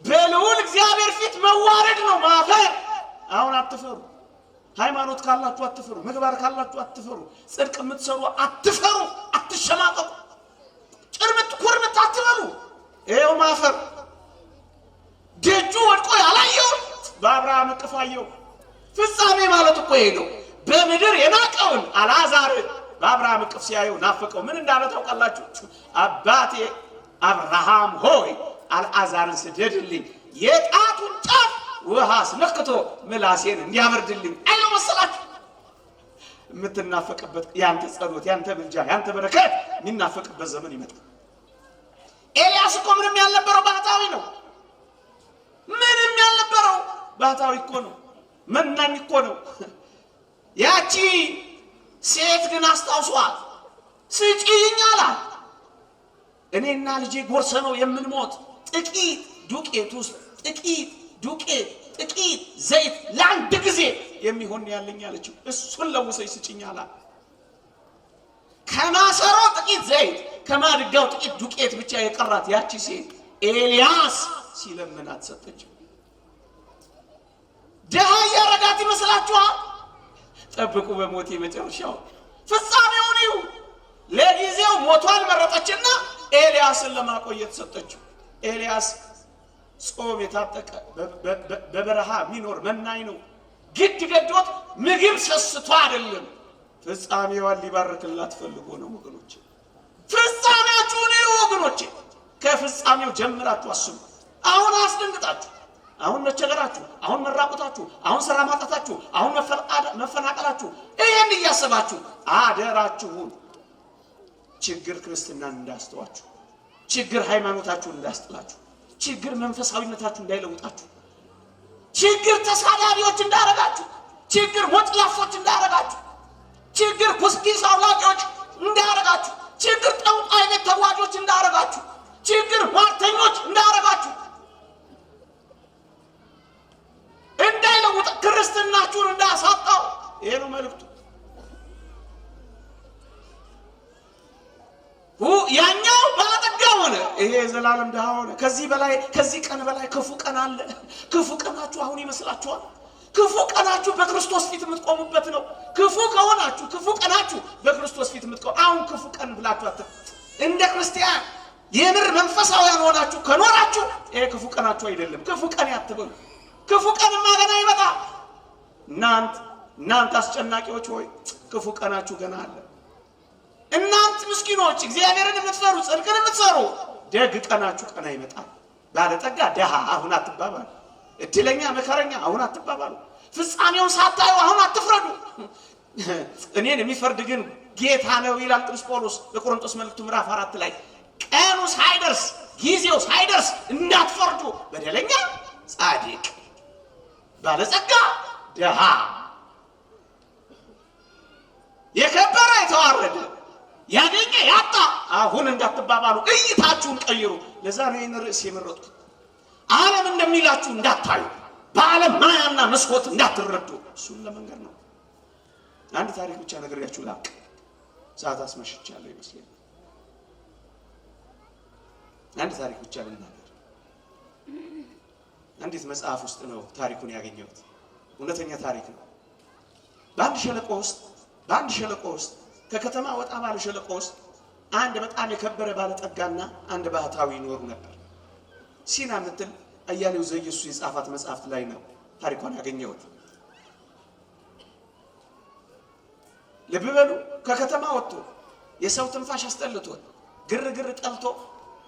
በልዑል እግዚአብሔር ፊት መዋረድ ነው ማፈር። አሁን አትፈሩ። ሃይማኖት ካላችሁ አትፈሩ። ምግባር ካላችሁ አትፈሩ። ጽድቅ የምትሰሩ አትፈሩ። አትሸማቀቁ። ጭርምት ኩርምት አትበሉ። ይኸው ማፈር። ደጁ ወድቆ ያላየውን በአብርሃም እቅፍ አየው። ፍጻሜ ማለት እኮ ይሄ ነው። በምድር የናቀውን አልዓዛርን በአብርሃም እቅፍ ሲያየው ናፈቀው። ምን እንዳለ ታውቃላችሁ? አባቴ አብርሃም ሆይ አልዓዛርን ስደድልኝ፣ የጣቱን ጫፍ ውሃ አስነክቶ ምላሴን እንዲያበርድልኝ አይለው መሰላችሁ? የምትናፈቅበት ያንተ ጸሎት፣ ያንተ ምልጃ፣ ያንተ በረከት የሚናፈቅበት ዘመን ይመጣል። ኤልያስ እኮ ምንም ያልነበረው ባህታዊ ነው። ምንም ያልነበረው ባህታዊ እኮ ነው። መናኝ እኮ ነው። ያቺ ሴት ግን አስታውሷል። ስጪኝ አላት። እኔና ልጄ ጎርሰ ነው የምንሞት። ጥቂት ዱቄት ውስጥ ጥቂት ዱቄት፣ ጥቂት ዘይት ለአንድ ጊዜ የሚሆን ያለኝ አለችው። እሱን ለውሰኝ ስጪኝ አላት። ከማሰሮ ጥቂት ዘይት፣ ከማድጋው ጥቂት ዱቄት ብቻ የቀራት ያቺ ሴት ኤልያስ ሲለምናት ሰጠችው። ድሃ ያረጋት ይመስላችኋል? ጠብቁ በሞቴ መጨረሻው ፍጻሜውን ይሁ። ለጊዜው ሞቷን መረጠችና ኤልያስን ለማቆየት ሰጠችው። ኤልያስ ጾም የታጠቀ በበረሃ ሚኖር መናኝ ነው። ግድ ገዶት ምግብ ሰስቶ አይደለም። ፍጻሜዋን ሊባርክላት ፈልጎ ነው ወገኖቼ። ፍጻሜያችሁን ይሁ ወገኖቼ። ከፍጻሜው ጀምራችሁ አስቡ። አሁን አስደንግጣችሁ፣ አሁን መቸገራችሁ፣ አሁን መራቆታችሁ፣ አሁን ስራ ማጣታችሁ፣ አሁን መፈናቀላችሁ፣ ይህን እያሰባችሁ አደራችሁን ችግር ክርስትናን እንዳያስተዋችሁ፣ ችግር ሃይማኖታችሁን እንዳያስጥላችሁ፣ ችግር መንፈሳዊነታችሁ እንዳይለውጣችሁ፣ ችግር ተሳዳቢዎች እንዳያረጋችሁ፣ ችግር ወጥላፎች እንዳያረጋችሁ፣ ችግር ኩስኪስ አውላቂዎች እንዳያረጋችሁ፣ ችግር ጠንቋይ ቤት ተጓዦች እንዳያረጋችሁ፣ ችግር ሟርተኞች እንዳያረጋችሁ፣ እንዳይለውጥ ክርስትናችሁን እንዳያሳጣው። ይሄ ነው መልእክቱ። ያኛው ባለጠጋ ሆነ፣ ይሄ የዘላለም ድሃ ሆነ። ከዚህ ቀን በላይ ክፉ ቀን አለ። ክፉ ቀናችሁ አሁን ይመስላችኋል? ክፉ ቀናችሁ በክርስቶስ ፊት የምትቆሙበት ነው። ክፉ ከሆናችሁ ክፉ ቀናችሁ በክርስቶስ ፊት የምትቆሙ። አሁን ክፉ ቀን ብላችሁ እንደ ክርስቲያን የምር መንፈሳውያን ሆናችሁ ከኖራችሁ ይሄ ክፉ ቀናችሁ አይደለም። ክፉ ቀን ያትበሉ። ክፉ ቀንማ ገና ይመጣል። እናንተ አስጨናቂዎች ሆይ ክፉ ቀናችሁ ገና አለ። እናንተ ምስኪኖች እግዚአብሔርን የምትፈሩ ጽድቅን የምትሰሩ ደግ ቀናችሁ ቀና ይመጣል። ባለጠጋ ደሃ አሁን አትባባሉ። እድለኛ መከረኛ አሁን አትባባሉ። ፍጻሜውን ሳታዩ አሁን አትፍረዱ። እኔን የሚፈርድ ግን ጌታ ነው ይላል ቅዱስ ጳውሎስ በቆሮንቶስ መልእክቱ ምዕራፍ 4 ላይ። ቀኑ ሳይደርስ ጊዜው ሳይደርስ እንዳትፈርዱ። በደለኛ ጻድቅ፣ ባለጸጋ ደሃ፣ የከበረ የተዋረደ፣ ያገኘ ያጣ አሁን እንዳትባባሉ። እይታችሁን ቀይሩ። ለዛ ነው ይህን ርዕስ የመረጥኩት። ዓለም እንደሚላችሁ እንዳታዩ፣ በዓለም ማያና መስኮት እንዳትረዱ። እሱን ለመንገድ ነው። አንድ ታሪክ ብቻ ነግሬያችሁ ላቅ። ሰዓት አስመሽቻለሁ ይመስለኛል። አንድ ታሪክ ብቻ ልናገር። አንዲት መጽሐፍ ውስጥ ነው ታሪኩን ያገኘሁት። እውነተኛ ታሪክ ነው። በአንድ ሸለቆ ውስጥ ከከተማ ወጣ ባለ ሸለቆ ውስጥ አንድ በጣም የከበረ ባለጠጋና አንድ ባህታዊ ይኖሩ ነበር። ሲና ምትል አያሌው ዘኢየሱስ የጻፋት መጽሐፍት ላይ ነው ታሪኳን ያገኘሁት። ልብ በሉ። ከከተማ ወጥቶ የሰው ትንፋሽ አስጠልቶት ግርግር ጠልቶ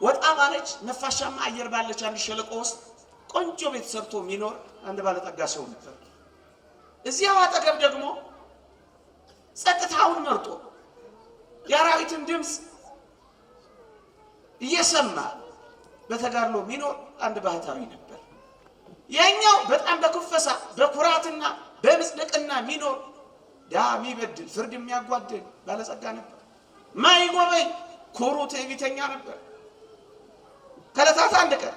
ወጣ ባለች ነፋሻማ አየር ባለች አንድ ሸለቆ ውስጥ ቆንጆ ቤት ሰርቶ የሚኖር አንድ ባለጠጋ ሰው ነበር። እዚያው አጠገብ ደግሞ ጸጥታውን መርጦ የአራዊትን ድምፅ እየሰማ በተጋድሎ የሚኖር አንድ ባህታዊ ነበር። ያኛው በጣም በኩፈሳ በኩራትና በምጽድቅና የሚኖር ዳ የሚበድል ፍርድ የሚያጓድል ባለጸጋ ነበር። ማይጎበኝ ኩሩ ትዕቢተኛ ነበር። ከዕለታት አንድ ቀን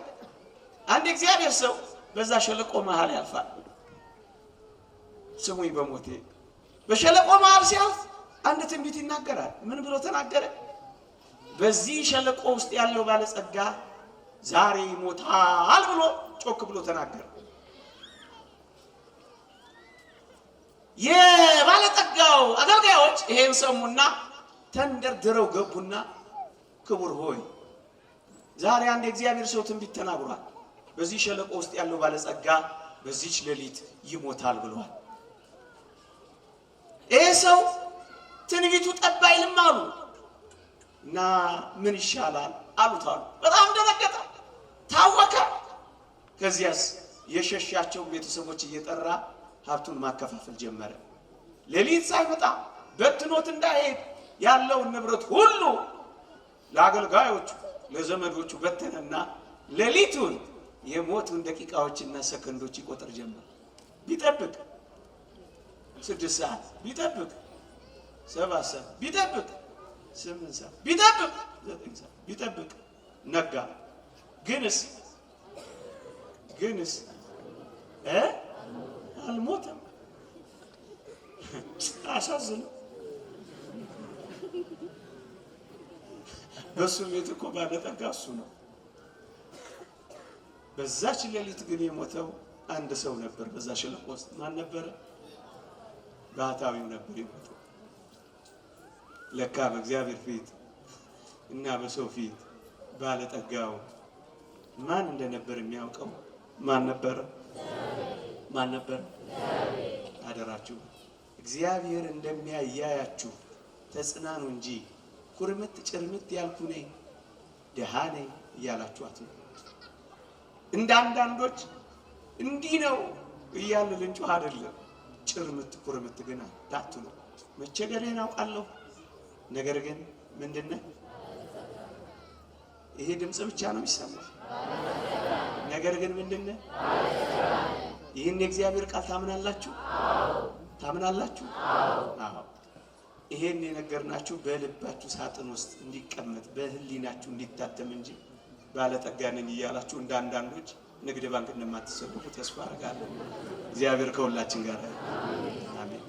አንድ እግዚአብሔር ሰው በዛ ሸለቆ መሃል ያልፋል። ስሙኝ በሞቴ በሸለቆ መሃል ሲያልፍ አንድ ትንቢት ይናገራል። ምን ብሎ ተናገረ? በዚህ ሸለቆ ውስጥ ያለው ባለጸጋ ዛሬ ይሞታል ብሎ ጮክ ብሎ ተናገረ። የባለጠጋው አገልጋዮች ይሄን ሰሙና ተንደርድረው ገቡና ክቡር ሆይ ዛሬ አንድ የእግዚአብሔር ሰው ትንቢት ተናግሯል። በዚህ ሸለቆ ውስጥ ያለው ባለጸጋ በዚህች ሌሊት ይሞታል ብሏል። ይሄ ሰው ትንቢቱ ጠብ አይልም አሉ እና ምን ይሻላል አሉት አሉ። በጣም ደነገጠ፣ ታወከ። ከዚያስ የሸሻቸው ቤተሰቦች እየጠራ ሀብቱን ማከፋፈል ጀመረ። ሌሊት ሳይመጣ በትኖት እንዳይሄድ ያለውን ንብረት ሁሉ ለአገልጋዮቹ ለዘመዶቹ በተነና ሌሊቱን የሞቱን ደቂቃዎችና ሰከንዶች ይቆጥር ጀመር። ቢጠብቅ 6 ሰዓት ቢጠብቅ 7 ሰዓት ቢጠብቅ 8 ሰዓት ቢጠብቅ 9 ሰዓት ቢጠብቅ ነጋ። ግንስ አልሞተም። አሳዝነው። በሱ ቤት እኮ ባለጠጋ እሱ ነው። በዛች ሌሊት ግን የሞተው አንድ ሰው ነበር። በዛ ሸለቆ ውስጥ ማን ነበር? ባህታዊው ነበር የሞተው። ለካ በእግዚአብሔር ፊት እና በሰው ፊት ባለጠጋው ማን እንደነበር የሚያውቀው ማን ነበር? አደራችሁ እግዚአብሔር እንደሚያያያችሁ ተጽናኑ እንጂ ኩርምት ጭርምት ያልኩ ነኝ ደሃ ነኝ እያላችሁ አትኑ። እንደ አንዳንዶች እንዲህ ነው እያልን ልንጮህ አይደለም። ጭርምት ኩርምት ግን አትኑ። መቸገሬን አውቃለሁ፣ ነገር ግን ምንድነው ይሄ ድምፅ ብቻ ነው የሚሰማው። ነገር ግን ምንድነው ይህን የእግዚአብሔር ቃል ታምናላችሁ? ታምናላችሁ? አዎ። ይሄን የነገርናችሁ በልባችሁ ሳጥን ውስጥ እንዲቀመጥ በህሊናችሁ እንዲታተም እንጂ ባለጠጋ ነኝ እያላችሁ እንደ አንዳንዶች ንግድ ባንክ እንደማትሰልፉ ተስፋ አደርጋለሁ። እግዚአብሔር ከሁላችን ጋር አሜን።